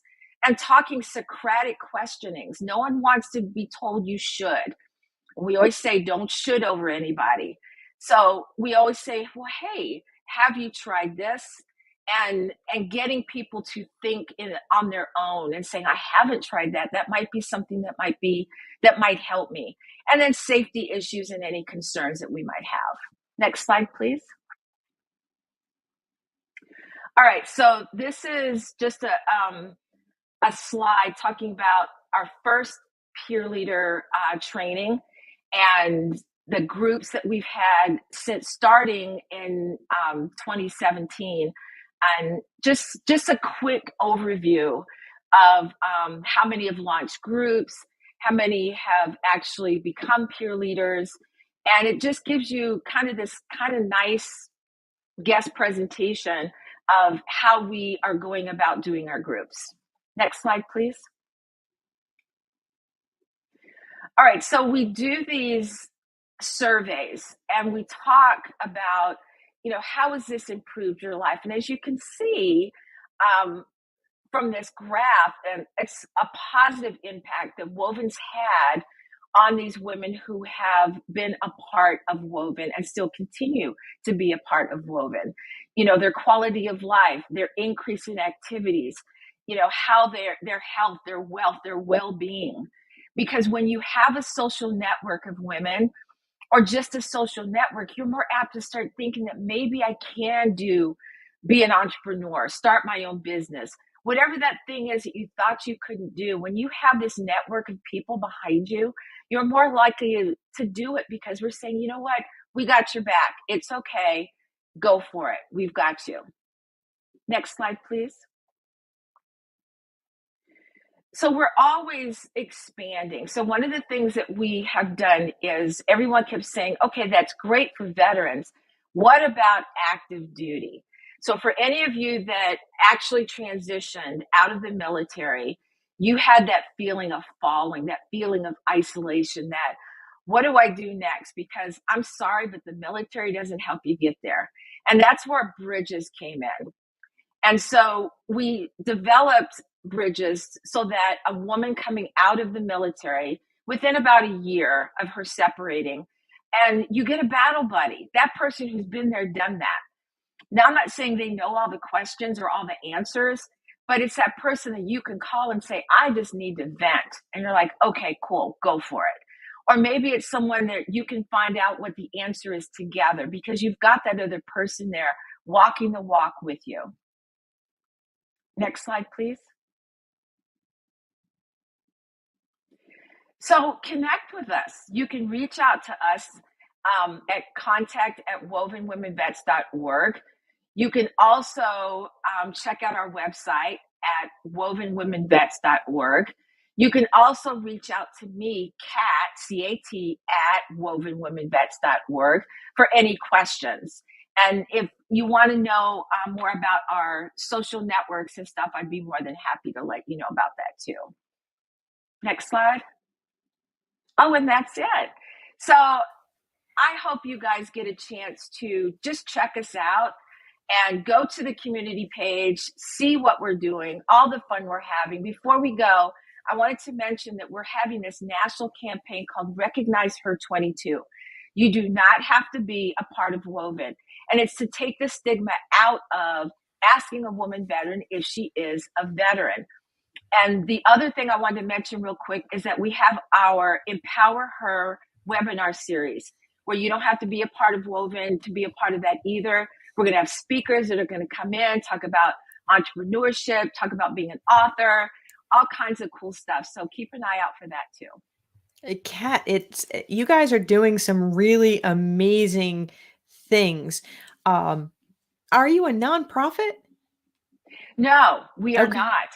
and talking Socratic questionings. No one wants to be told you should. We always say, don't should over anybody. So we always say, well, hey, have you tried this? And getting people to think on their own and saying, I haven't tried that. That might be something that might help me. And then safety issues and any concerns that we might have. Next slide, please. All right, so this is just a slide talking about our first peer leader training and the groups that we've had since starting in 2017. And just a quick overview of how many have launched groups, how many have actually become peer leaders. And it just gives you kind of this kind of nice guest presentation of how we are going about doing our groups. Next slide, please. All right, so we do these surveys and we talk about, how has this improved your life? And as you can see from this graph, and it's a positive impact that Woven's had on these women who have been a part of Woven and still continue to be a part of Woven. Their quality of life, their increase in activities, how their health, their wealth, their well-being. Because when you have a social network of women, or just a social network, you're more apt to start thinking that maybe I can be an entrepreneur, start my own business, whatever that thing is that you thought you couldn't do. When you have this network of people behind you, you're more likely to do it, because we're saying, you know what, we got your back. It's okay. Go for it. We've got you. Next slide, please. So we're always expanding. So one of the things that we have done is everyone kept saying, okay, that's great for veterans. What about active duty? So for any of you that actually transitioned out of the military, you had that feeling of falling, that feeling of isolation, that what do I do next? Because I'm sorry, but the military doesn't help you get there. And that's where Bridges came in. And so we developed Bridges so that a woman coming out of the military, within about a year of her separating, and you get a battle buddy, that person who's been there, done that. Now, I'm not saying they know all the questions or all the answers, but it's that person that you can call and say, I just need to vent. And you're like, okay, cool, go for it. Or maybe it's someone that you can find out what the answer is together, because you've got that other person there walking the walk with you. Next slide, please. So connect with us. You can reach out to us at contact@wovenwomenvets.org. You can also check out our website at wovenwomenvets.org. You can also reach out to me, Kat, C-A-T, @wovenwomenvets.org for any questions. And if you want to know more about our social networks and stuff, I'd be more than happy to let you know about that too. Next slide. Oh, and that's it. So I hope you guys get a chance to just check us out and go to the community page, see what we're doing, all the fun we're having. Before we go, I wanted to mention that we're having this national campaign called Recognize Her 22. You do not have to be a part of Woven. And it's to take the stigma out of asking a woman veteran if she is a veteran. And the other thing I wanted to mention real quick is that we have our Empower Her webinar series, where you don't have to be a part of Woven to be a part of that either. We're going to have speakers that are going to come in, talk about entrepreneurship, talk about being an author, all kinds of cool stuff. So keep an eye out for that too. Kat, you guys are doing some really amazing things. Are you a nonprofit? No, we are Okay. not.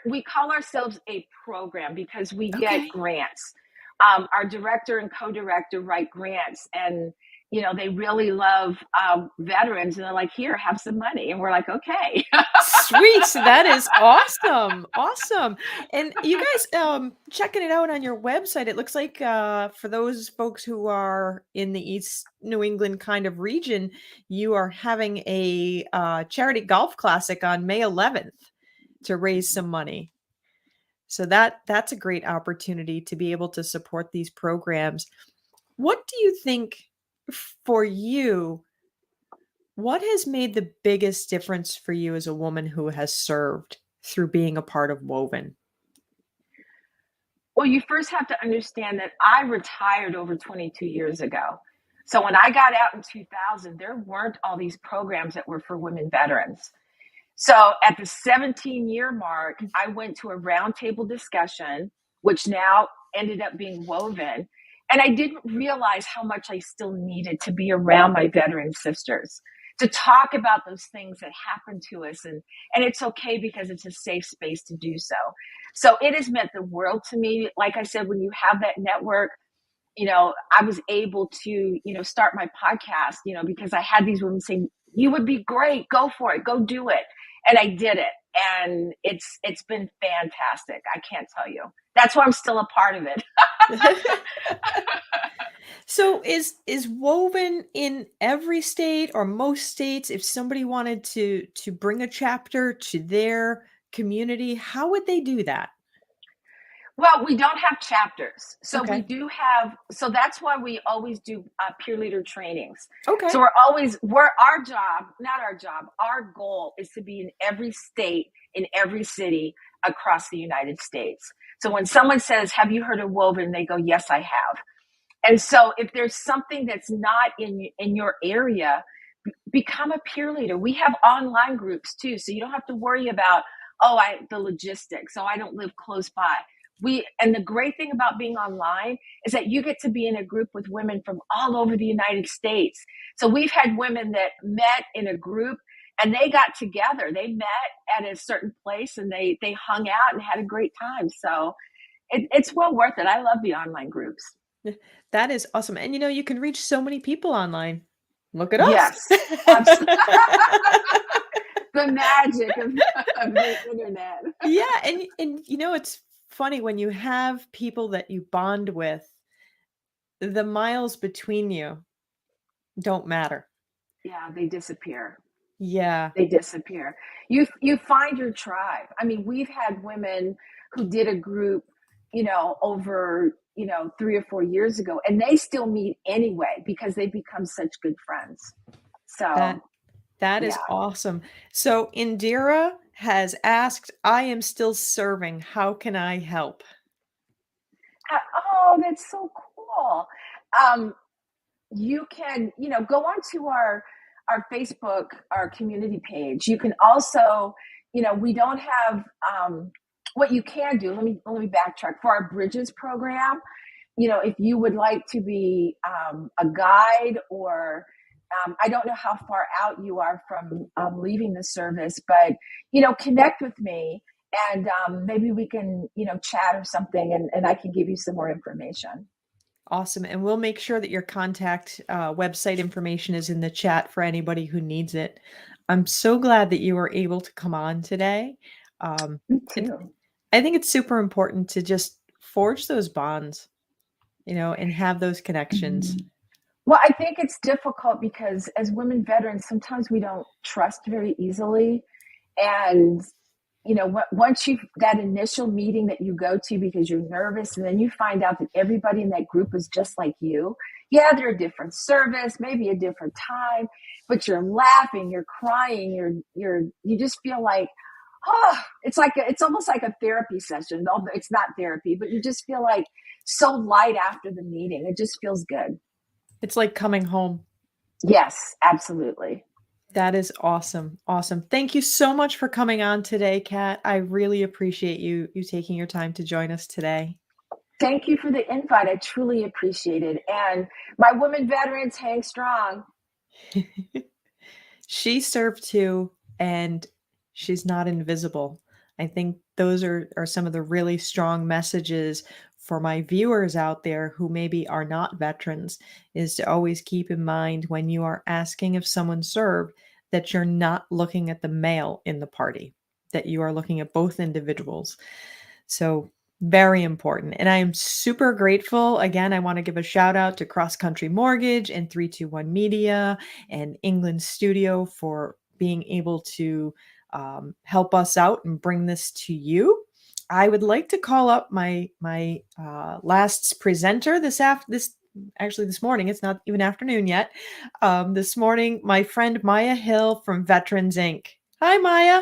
We call ourselves a program because we get grants. Our director and co-director write grants, and they really love veterans, and they're like, here, have some money. And we're like, okay. Sweet. That is awesome. Awesome. And you guys checking it out on your website, it looks like for those folks who are in the East New England kind of region, you are having a charity golf classic on May 11th to raise some money. So that's a great opportunity to be able to support these programs. What do you think for you, what has made the biggest difference for you as a woman who has served through being a part of Woven? Well, you first have to understand that I retired over 22 years ago. So when I got out in 2000, there weren't all these programs that were for women veterans. So at the 17-year mark, I went to a roundtable discussion, which now ended up being Woven. And I didn't realize how much I still needed to be around my veteran sisters, to talk about those things that happen to us. And it's okay because it's a safe space to do so. So it has meant the world to me. Like I said, when you have that network, I was able to, start my podcast, because I had these women saying, you would be great. Go for it. Go do it. And I did it. And it's been fantastic. I can't tell you. That's why I'm still a part of it. So is Woven in every state or most states? If somebody wanted to bring a chapter to their community, how would they do that? Well, we don't have chapters. So Okay. we do have, so that's why we always do peer leader trainings. Okay. So our goal is to be in every state, in every city across the United States. So when someone says, have you heard of Woven? They go, yes, I have. And so if there's something that's not in your area, become a peer leader. We have online groups too. So you don't have to worry about, the logistics. So I don't live close by. And the great thing about being online is that you get to be in a group with women from all over the United States. So we've had women that met in a group and they got together. They met at a certain place and they hung out and had a great time. So it's well worth it. I love the online groups. That is awesome. And you can reach so many people online. Look at us. Yes, absolutely. The magic of the internet. Yeah. And it's funny when you have people that you bond with, the miles between you don't matter. Yeah, they disappear. Yeah. They disappear. You find your tribe. I mean, we've had women who did a group, over, 3 or 4 years ago, and they still meet anyway because they become such good friends. So that is awesome. So Indira has asked, I am still serving. How can I help? Oh, that's so cool. You can, go onto our Facebook, our community page. You can also, we don't have, what you can do, let me backtrack. For our Bridges program, if you would like to be a guide or I don't know how far out you are from leaving the service, but, connect with me and maybe we can, chat or something and I can give you some more information. Awesome. And we'll make sure that your contact website information is in the chat for anybody who needs it. I'm so glad that you were able to come on today. Me too. I think it's super important to just forge those bonds, and have those connections. Mm-hmm. Well, I think it's difficult because as women veterans, sometimes we don't trust very easily. And, once that initial meeting that you go to because you're nervous and then you find out that everybody in that group is just like you. Yeah, they're a different service, maybe a different time, but you're laughing, you're crying, you just feel like, it's almost like a therapy session. Although it's not therapy, but you just feel like so light after the meeting. It just feels good. It's like coming home. Yes, absolutely. That is awesome. Awesome. Thank you so much for coming on today, Kat. I really appreciate you taking your time to join us today. Thank you for the invite. I truly appreciate it. And my women veterans, hang strong. She served too, and she's not invisible. I think those are some of the really strong messages for my viewers out there who maybe are not veterans, is to always keep in mind when you are asking if someone served that you're not looking at the male in the party, that you are looking at both individuals. So very important. And I am super grateful. Again, I want to give a shout out to Cross Country Mortgage and 321 Media and England Studio for being able to help us out and bring this to you. I would like to call up my last presenter this morning. It's not even afternoon yet. This morning, my friend Maya Hill from Veterans Inc. Hi, Maya.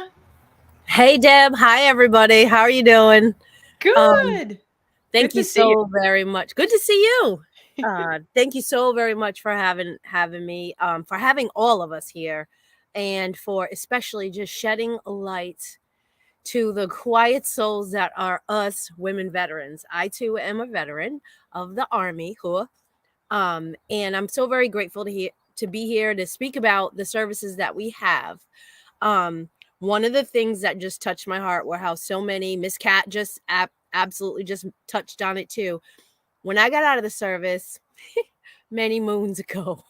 Hey, Deb. Hi, everybody. How are you doing? Good. Thank you so very much. Good to see you. Thank you so very much for having me, for having all of us here, and for especially just shedding light to the quiet souls that are us women veterans. I too am a veteran of the Army, and I'm so very grateful to be here to speak about the services that we have. One of the things that just touched my heart were how so many, Miss Cat just absolutely just touched on it too. When I got out of the service many moons ago,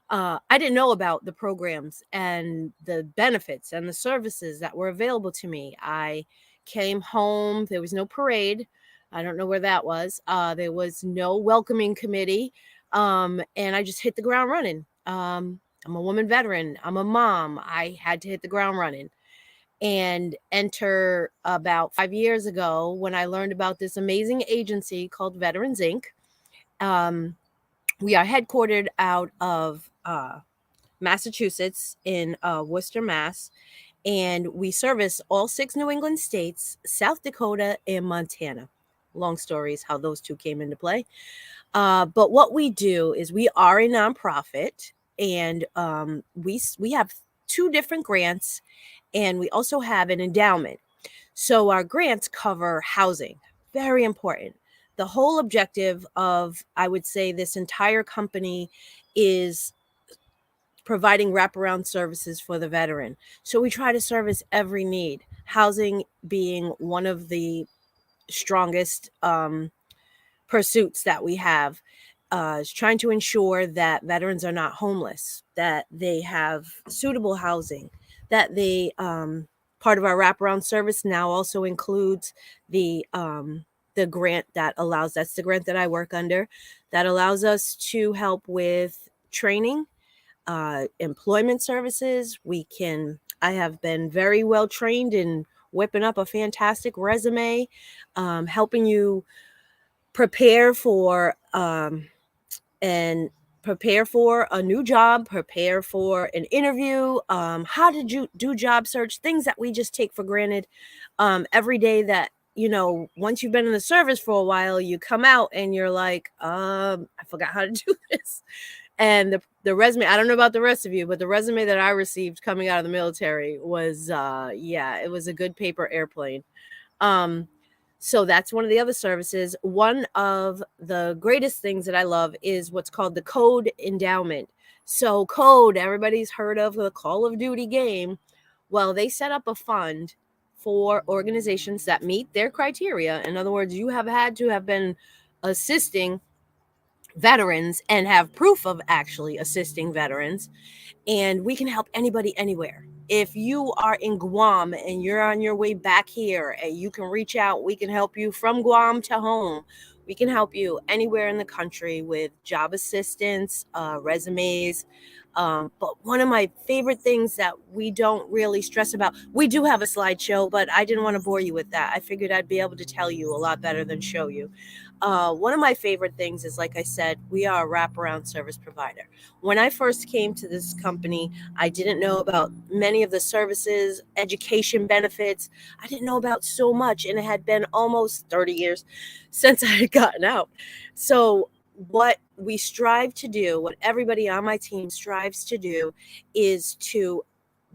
I didn't know about the programs and the benefits and the services that were available to me. I came home. There was no parade. I don't know where that was. There was no welcoming committee. And I just hit the ground running. I'm a woman veteran. I'm a mom. I had to hit the ground running. And enter about 5 years ago when I learned about this amazing agency called Veterans Inc. We are headquartered out of Massachusetts in Worcester, Mass. And we service all 6 New England states, South Dakota, and Montana. Long stories how those two came into play. But what we do is we are a nonprofit, and we have 2 different grants, and we also have an endowment. So our grants cover housing, very important. The whole objective of, I would say, this entire company is providing wraparound services for the veteran. So we try to service every need, housing being one of the strongest pursuits that we have. Is trying to ensure that veterans are not homeless, that they have suitable housing, that they part of our wraparound service now also includes the grant that allows, that's the grant that I work under, that allows us to help with training, employment services. I have been very well trained in whipping up a fantastic resume, helping you prepare for a new job, prepare for an interview, how did you do job search, things that we just take for granted every day, that, once you've been in the service for a while, you come out and you're like, I forgot how to do this. And the resume, I don't know about the rest of you, but the resume that I received coming out of the military was, it was a good paper airplane. So that's one of the other services. One of the greatest things that I love is what's called the Code Endowment. So Code, everybody's heard of the Call of Duty game. Well, they set up a fund for organizations that meet their criteria. In other words, you have had to have been assisting veterans and have proof of actually assisting veterans. And we can help anybody anywhere. If you are in Guam and you're on your way back here, and you can reach out, we can help you from Guam to home. We can help you anywhere in the country with job assistance, resumes. But one of my favorite things that we don't really stress about, we do have a slideshow, but I didn't want to bore you with that. I figured I'd be able to tell you a lot better than show you. One of my favorite things is, like I said, we are a wraparound service provider. When I first came to this company, I didn't know about many of the services, education benefits. I didn't know about so much, and it had been almost 30 years since I had gotten out. So what we strive to do, what everybody on my team strives to do, is to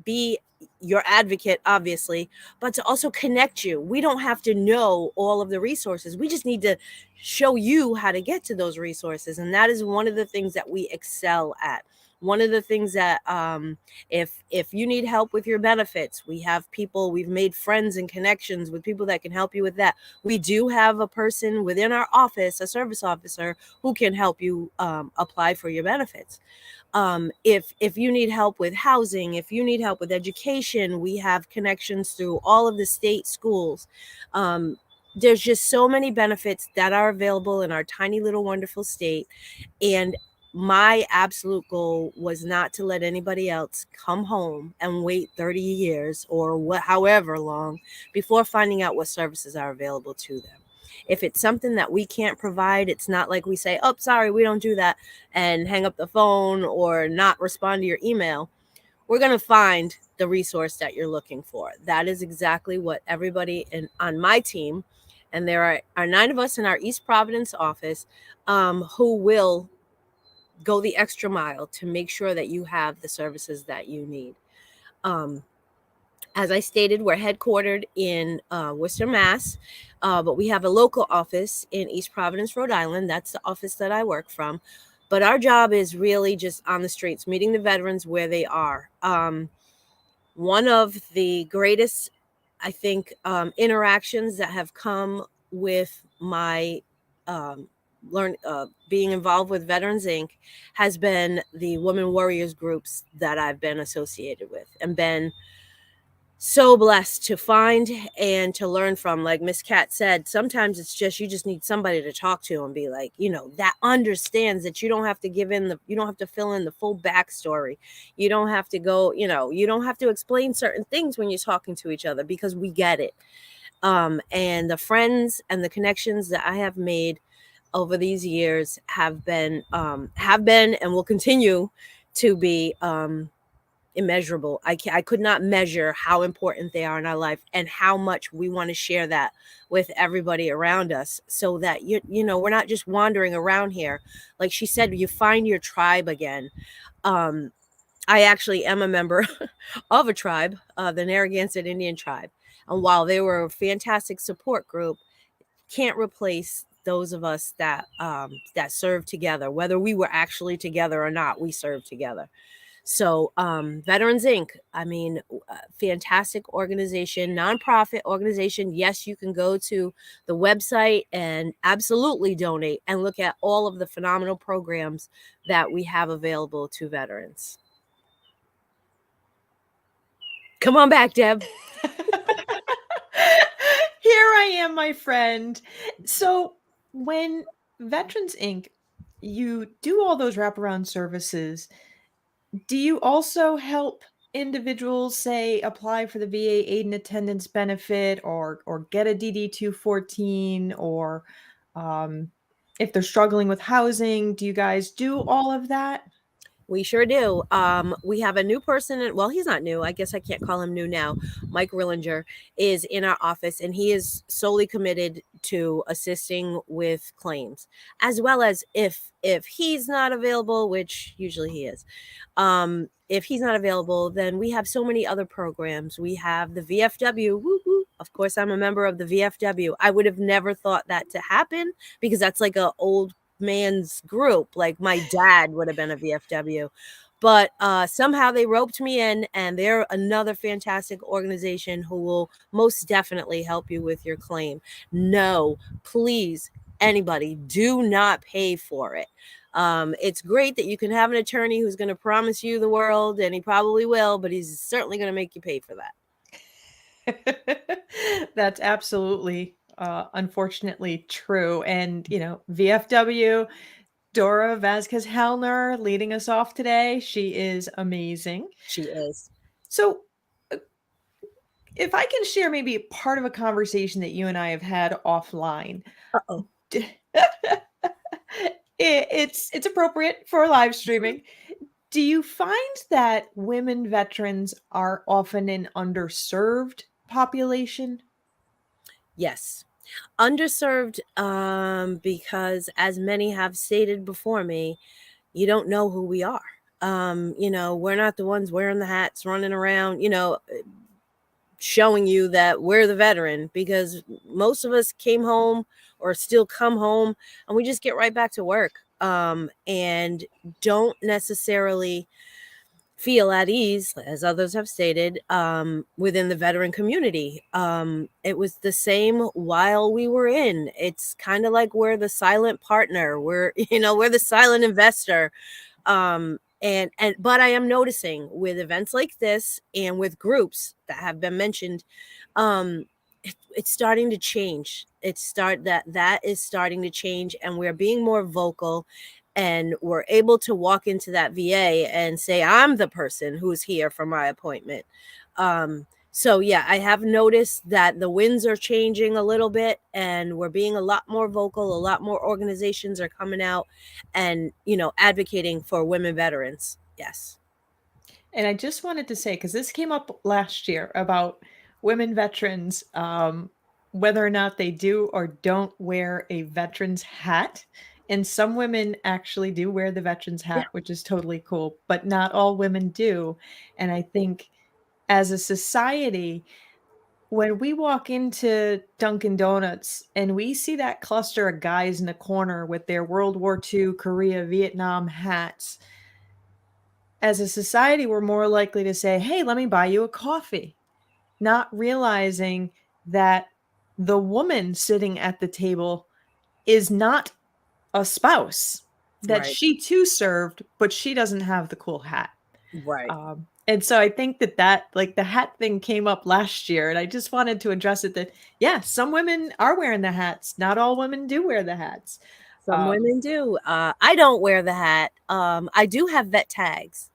be your advocate, obviously, but to also connect you. We don't have to know all of the resources. We just need to show you how to get to those resources. And that is one of the things that we excel at. One of the things that if you need help with your benefits, we have people, we've made friends and connections with people that can help you with that. We do have a person within our office, a service officer, who can help you apply for your benefits. If you need help with housing, if you need help with education, we have connections through all of the state schools. There's just so many benefits that are available in our tiny little wonderful state. And my absolute goal was not to let anybody else come home and wait 30 years or however long before finding out what services are available to them. If it's something that we can't provide, it's not like we say, oh, sorry, we don't do that, and hang up the phone or not respond to your email. We're going to find the resource that you're looking for. That is exactly what everybody on my team, and there are 9 of us in our East Providence office, who will go the extra mile to make sure that you have the services that you need. As I stated, we're headquartered in Worcester, Mass, but we have a local office in East Providence, Rhode Island. That's the office that I work from. But our job is really just on the streets, meeting the veterans where they are. One of the greatest, I think, interactions that have come with my being involved with Veterans Inc. has been the women warriors groups that I've been associated with and been so blessed to find and to learn from. Like Miss Cat said, sometimes it's just you just need somebody to talk to and be like, that understands that you don't have to you don't have to fill in the full backstory. You don't have to go, you don't have to explain certain things when you're talking to each other because we get it. And the friends and the connections that I have made over these years have been and will continue to be immeasurable. I could not measure how important they are in our life and how much we want to share that with everybody around us, so that we're not just wandering around here. Like she said, you find your tribe again. I actually am a member of a tribe, the Narragansett Indian tribe, and while they were a fantastic support group, can't replace those of us that serve together, whether we were actually together or not. We serve together. So Veterans Inc., fantastic organization, nonprofit organization. Yes, you can go to the website and absolutely donate and look at all of the phenomenal programs that we have available to veterans. Come on back, Deb. Here I am, my friend. So when Veterans Inc., you do all those wraparound services, do you also help individuals, say, apply for the VA aid and attendance benefit or get a DD 214, or if they're struggling with housing? Do you guys do all of that? We sure do. We have a new person. Well, he's not new. I guess I can't call him new now. Mike Rillinger is in our office, and he is solely committed to assisting with claims, as well as if he's not available, which usually he is. If he's not available, then we have so many other programs. We have the VFW. Woo-hoo. Of course, I'm a member of the VFW. I would have never thought that to happen because that's like an old man's group. Like my dad would have been a VFW, but somehow they roped me in, and they're another fantastic organization who will most definitely help you with your claim. No, please, anybody, do not pay for it. It's great that you can have an attorney who's going to promise you the world, and he probably will, but he's certainly going to make you pay for that. That's absolutely unfortunately true. And VFW, Dora Vazquez Hellner leading us off today. She is amazing. She is. So if I can share maybe part of a conversation that you and I have had offline. Uh-oh. It's appropriate for live streaming. Do you find that women veterans are often an underserved population? Yes. Underserved, because as many have stated before me, you don't know who we are. We're not the ones wearing the hats, running around, showing you that we're the veteran, because most of us came home or still come home and we just get right back to work, and don't necessarily feel at ease, as others have stated, within the veteran community. It was the same while we were in. It's kind of like we're the silent partner. We're the silent investor. But I am noticing with events like this and with groups that have been mentioned, it's starting to change. That is starting to change, and we're being more vocal, and we're able to walk into that VA and say, I'm the person who's here for my appointment. So yeah, I have noticed that the winds are changing a little bit, and we're being a lot more vocal. A lot more organizations are coming out and, advocating for women veterans. Yes. And I just wanted to say, because this came up last year about women veterans, whether or not they do or don't wear a veteran's hat. And some women actually do wear the veteran's hat, which is totally cool, but not all women do. And I think as a society, when we walk into Dunkin' Donuts and we see that cluster of guys in the corner with their World War II, Korea, Vietnam hats, as a society, we're more likely to say, hey, let me buy you a coffee, not realizing that the woman sitting at the table is not a spouse, that Right. she too served, but she doesn't have the cool hat. Right. And so I think that like the hat thing came up last year, and I just wanted to address it that, yeah, some women are wearing the hats. Not all women do wear the hats. Some women do. I don't wear the hat. I do have vet tags.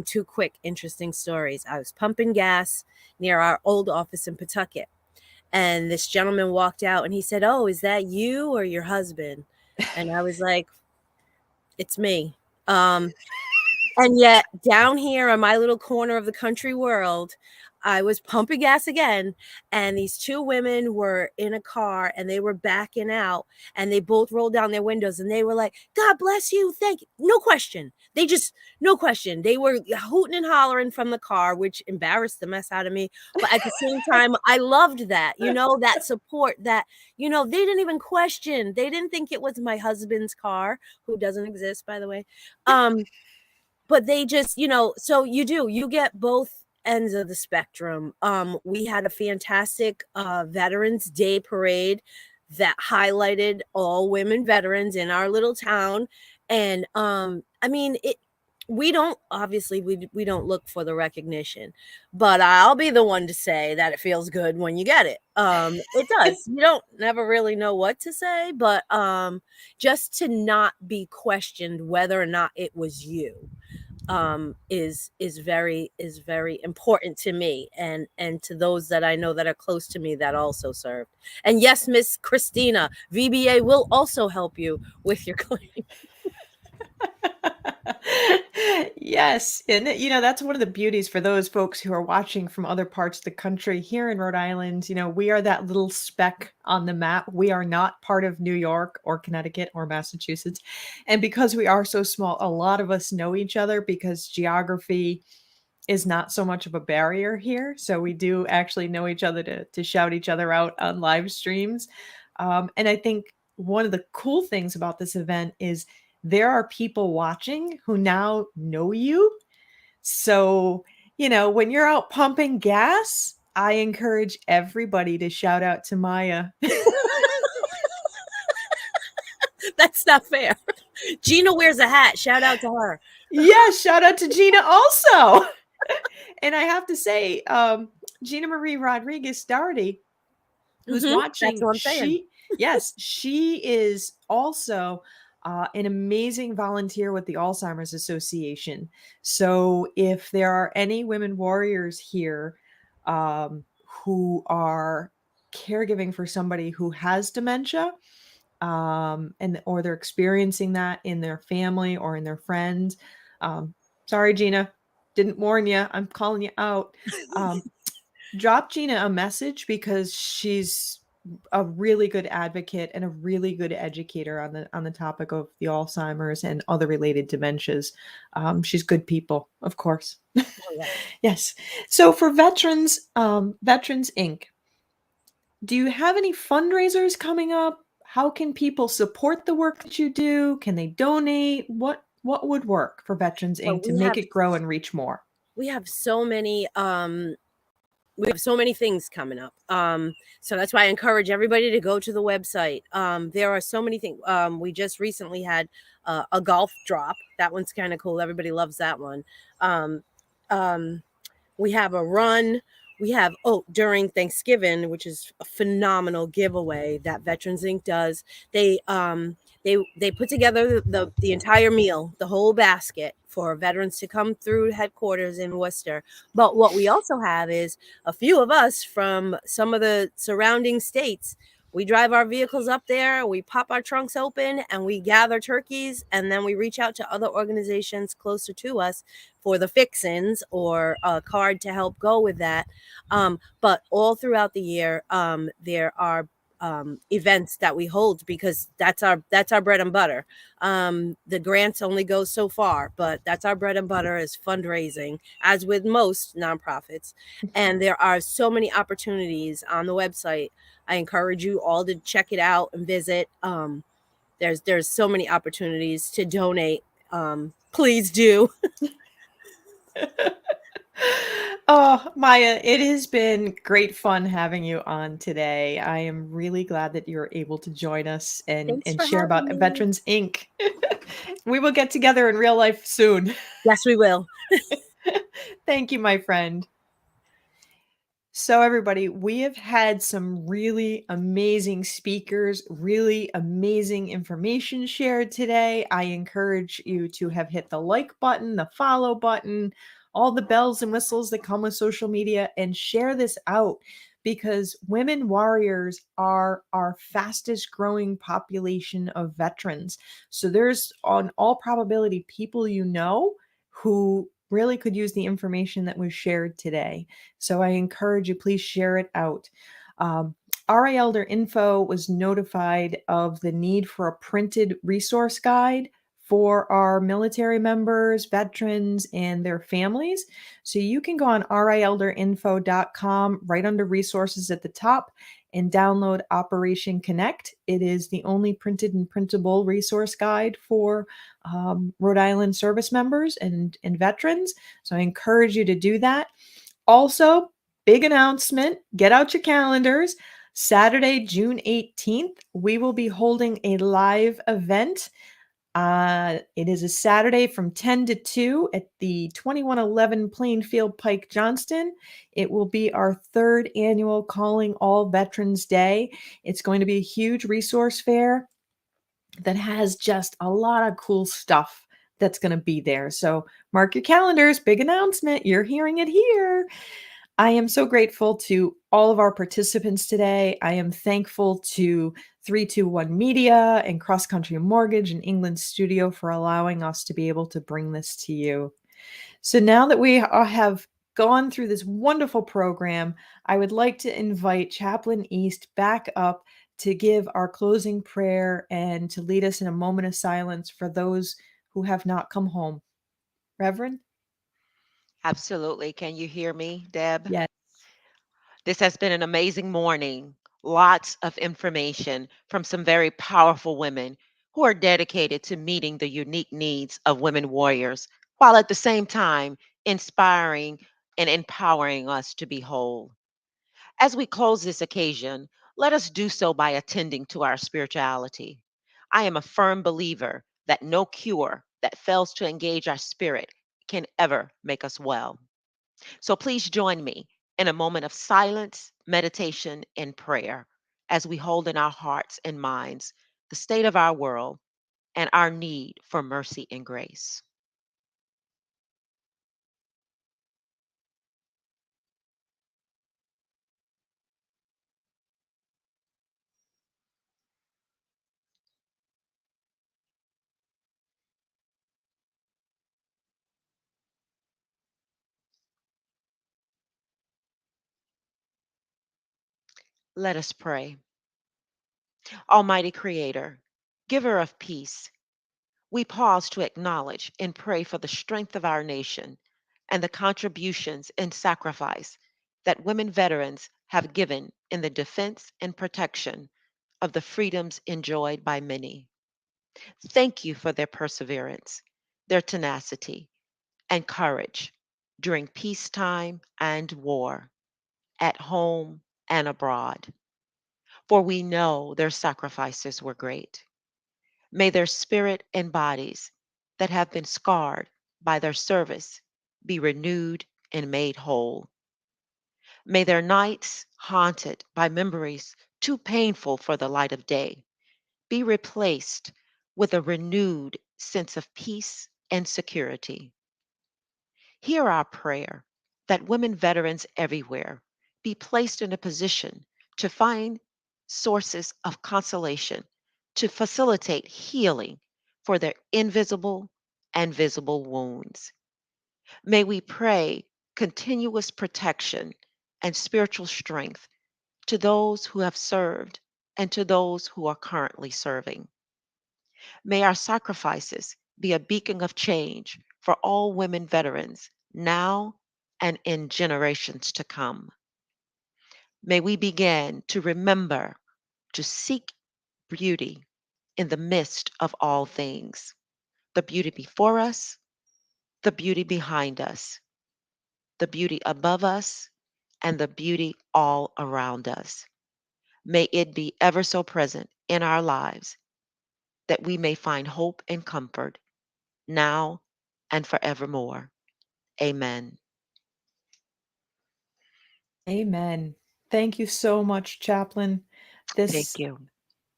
Two quick, interesting stories. I was pumping gas near our old office in Pawtucket, and this gentleman walked out and he said, "Oh, is that you or your husband?" And I was like, "It's me." And yet down here on my little corner of the country world, I was pumping gas again, and these two women were in a car and they were backing out, and they both rolled down their windows and they were like, "God bless you. Thank you." No question. No question. They were hooting and hollering from the car, which embarrassed the mess out of me. But at the same time, I loved that, that support that, they didn't even question. They didn't think it was my husband's car, who doesn't exist, by the way. But they just, so you get both ends of the spectrum. We had a fantastic Veterans Day parade that highlighted all women veterans in our little town. And we don't look for the recognition, but I'll be the one to say that it feels good when you get it. It does. You don't never really know what to say, but just to not be questioned whether or not it was you is very important to me, and to those that I know that are close to me that also served. And yes, Miss Christina, VBA will also help you with your claim. Yes. And, that's one of the beauties for those folks who are watching from other parts of the country. Here in Rhode Island, we are that little speck on the map. We are not part of New York or Connecticut or Massachusetts. And because we are so small, a lot of us know each other because geography is not so much of a barrier here. So we do actually know each other to shout each other out on live streams. And I think one of the cool things about this event is there are people watching who now know you. So, when you're out pumping gas, I encourage everybody to shout out to Maya. That's not fair. Gina wears a hat. Shout out to her. Yeah, shout out to Gina also. And I have to say, Gina Marie Rodriguez Doherty, who's watching, that's what I'm saying. she is also an amazing volunteer with the Alzheimer's Association. So if there are any women warriors here who are caregiving for somebody who has dementia, or they're experiencing that in their family or in their friends, sorry, Gina, didn't warn you. I'm calling you out. Drop Gina a message because she's a really good advocate and a really good educator on the topic of the Alzheimer's and other related dementias. She's good people, of course. Oh, yeah. Yes. So for Veterans Inc., do you have any fundraisers coming up? How can people support the work that you do? Can they donate? What would work for Veterans Inc. to make it grow and reach more? We have so many things coming up. So that's why I encourage everybody to go to the website. There are so many things. We just recently had a golf drop. That one's kind of cool. Everybody loves that one. We have a run. We have, during Thanksgiving, which is a phenomenal giveaway that Veterans Inc. does. They put together the entire meal, the whole basket, for veterans to come through headquarters in Worcester. But what we also have is a few of us from some of the surrounding states. We drive our vehicles up there, we pop our trunks open, and we gather turkeys, and then we reach out to other organizations closer to us for the fixins or a card to help go with that. But all throughout the year, there are events that we hold, because that's our bread and butter. The grants only go so far, but that's our bread and butter is fundraising, as with most nonprofits. And there are so many opportunities on the website. I encourage you all to check it out and visit. There's so many opportunities to donate. Please do. Oh, Maya, it has been great fun having you on today. I am really glad that you're able to join us and, Thanks for share having about me. Veterans Inc. We will get together in real life soon. Yes, we will. Thank you, my friend. So, everybody, we have had some really amazing speakers, really amazing information shared today. I encourage you to have hit the like button, the follow button, all the bells and whistles that come with social media, and share this out, because women warriors are our fastest growing population of veterans. So, there's, on all probability, people you know who really could use the information that was shared today. So I encourage you, please share it out. RA Elder Info was notified of the need for a printed resource guide for our military members, veterans, and their families. So you can go on raelderinfo.com right under resources at the top and download Operation Connect. It is the only printed and printable resource guide for Rhode Island service members and veterans. So I encourage you to do that. Also, big announcement, get out your calendars. Saturday, June 18th, we will be holding a live event. It is a Saturday from 10 to 2 at the 2111 Plainfield Pike Johnston. It will be our third annual Calling All Veterans Day. It's going to be a huge resource fair that has just a lot of cool stuff that's going to be there. So mark your calendars, big announcement. You're hearing it here. I am so grateful to all of our participants today. I am thankful to 321 Media and Cross Country Mortgage and England Studio for allowing us to be able to bring this to you. So now that we have gone through this wonderful program, I would like to invite Chaplain East back up to give our closing prayer and to lead us in a moment of silence for those who have not come home. Reverend? Absolutely. Can you hear me, Deb? Yes. This has been an amazing morning. Lots of information from some very powerful women who are dedicated to meeting the unique needs of women warriors, while at the same time inspiring and empowering us to be whole. As we close this occasion, let us do so by attending to our spirituality. I am a firm believer that no cure that fails to engage our spirit can ever make us well. So please join me in a moment of silence, meditation, and prayer as we hold in our hearts and minds the state of our world and our need for mercy and grace. Let us pray. Almighty Creator, giver of peace, we pause to acknowledge and pray for the strength of our nation and the contributions and sacrifice that women veterans have given in the defense and protection of the freedoms enjoyed by many. Thank you for their perseverance, their tenacity, and courage during peacetime and war, at home and abroad. For we know their sacrifices were great. May their spirit and bodies that have been scarred by their service be renewed and made whole. May their nights, haunted by memories too painful for the light of day, be replaced with a renewed sense of peace and security. Hear our prayer that women veterans everywhere be placed in a position to find sources of consolation to facilitate healing for their invisible and visible wounds. May we pray continuous protection and spiritual strength to those who have served and to those who are currently serving. May our sacrifices be a beacon of change for all women veterans now and in generations to come. May we begin to remember to seek beauty in the midst of all things, the beauty before us, the beauty behind us, the beauty above us, and the beauty all around us. May it be ever so present in our lives that we may find hope and comfort now and forevermore. Amen. Amen. Thank you so much, Chaplain. Thank you.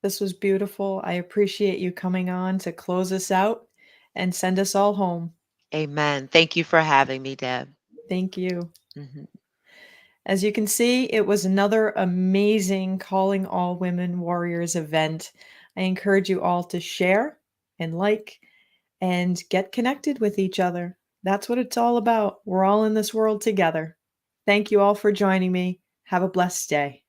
This was beautiful. I appreciate you coming on to close us out and send us all home. Amen. Thank you for having me, Deb. Thank you. Mhm. As you can see, it was another amazing Calling All Women Warriors event. I encourage you all to share and like and get connected with each other. That's what it's all about. We're all in this world together. Thank you all for joining me. Have a blessed day.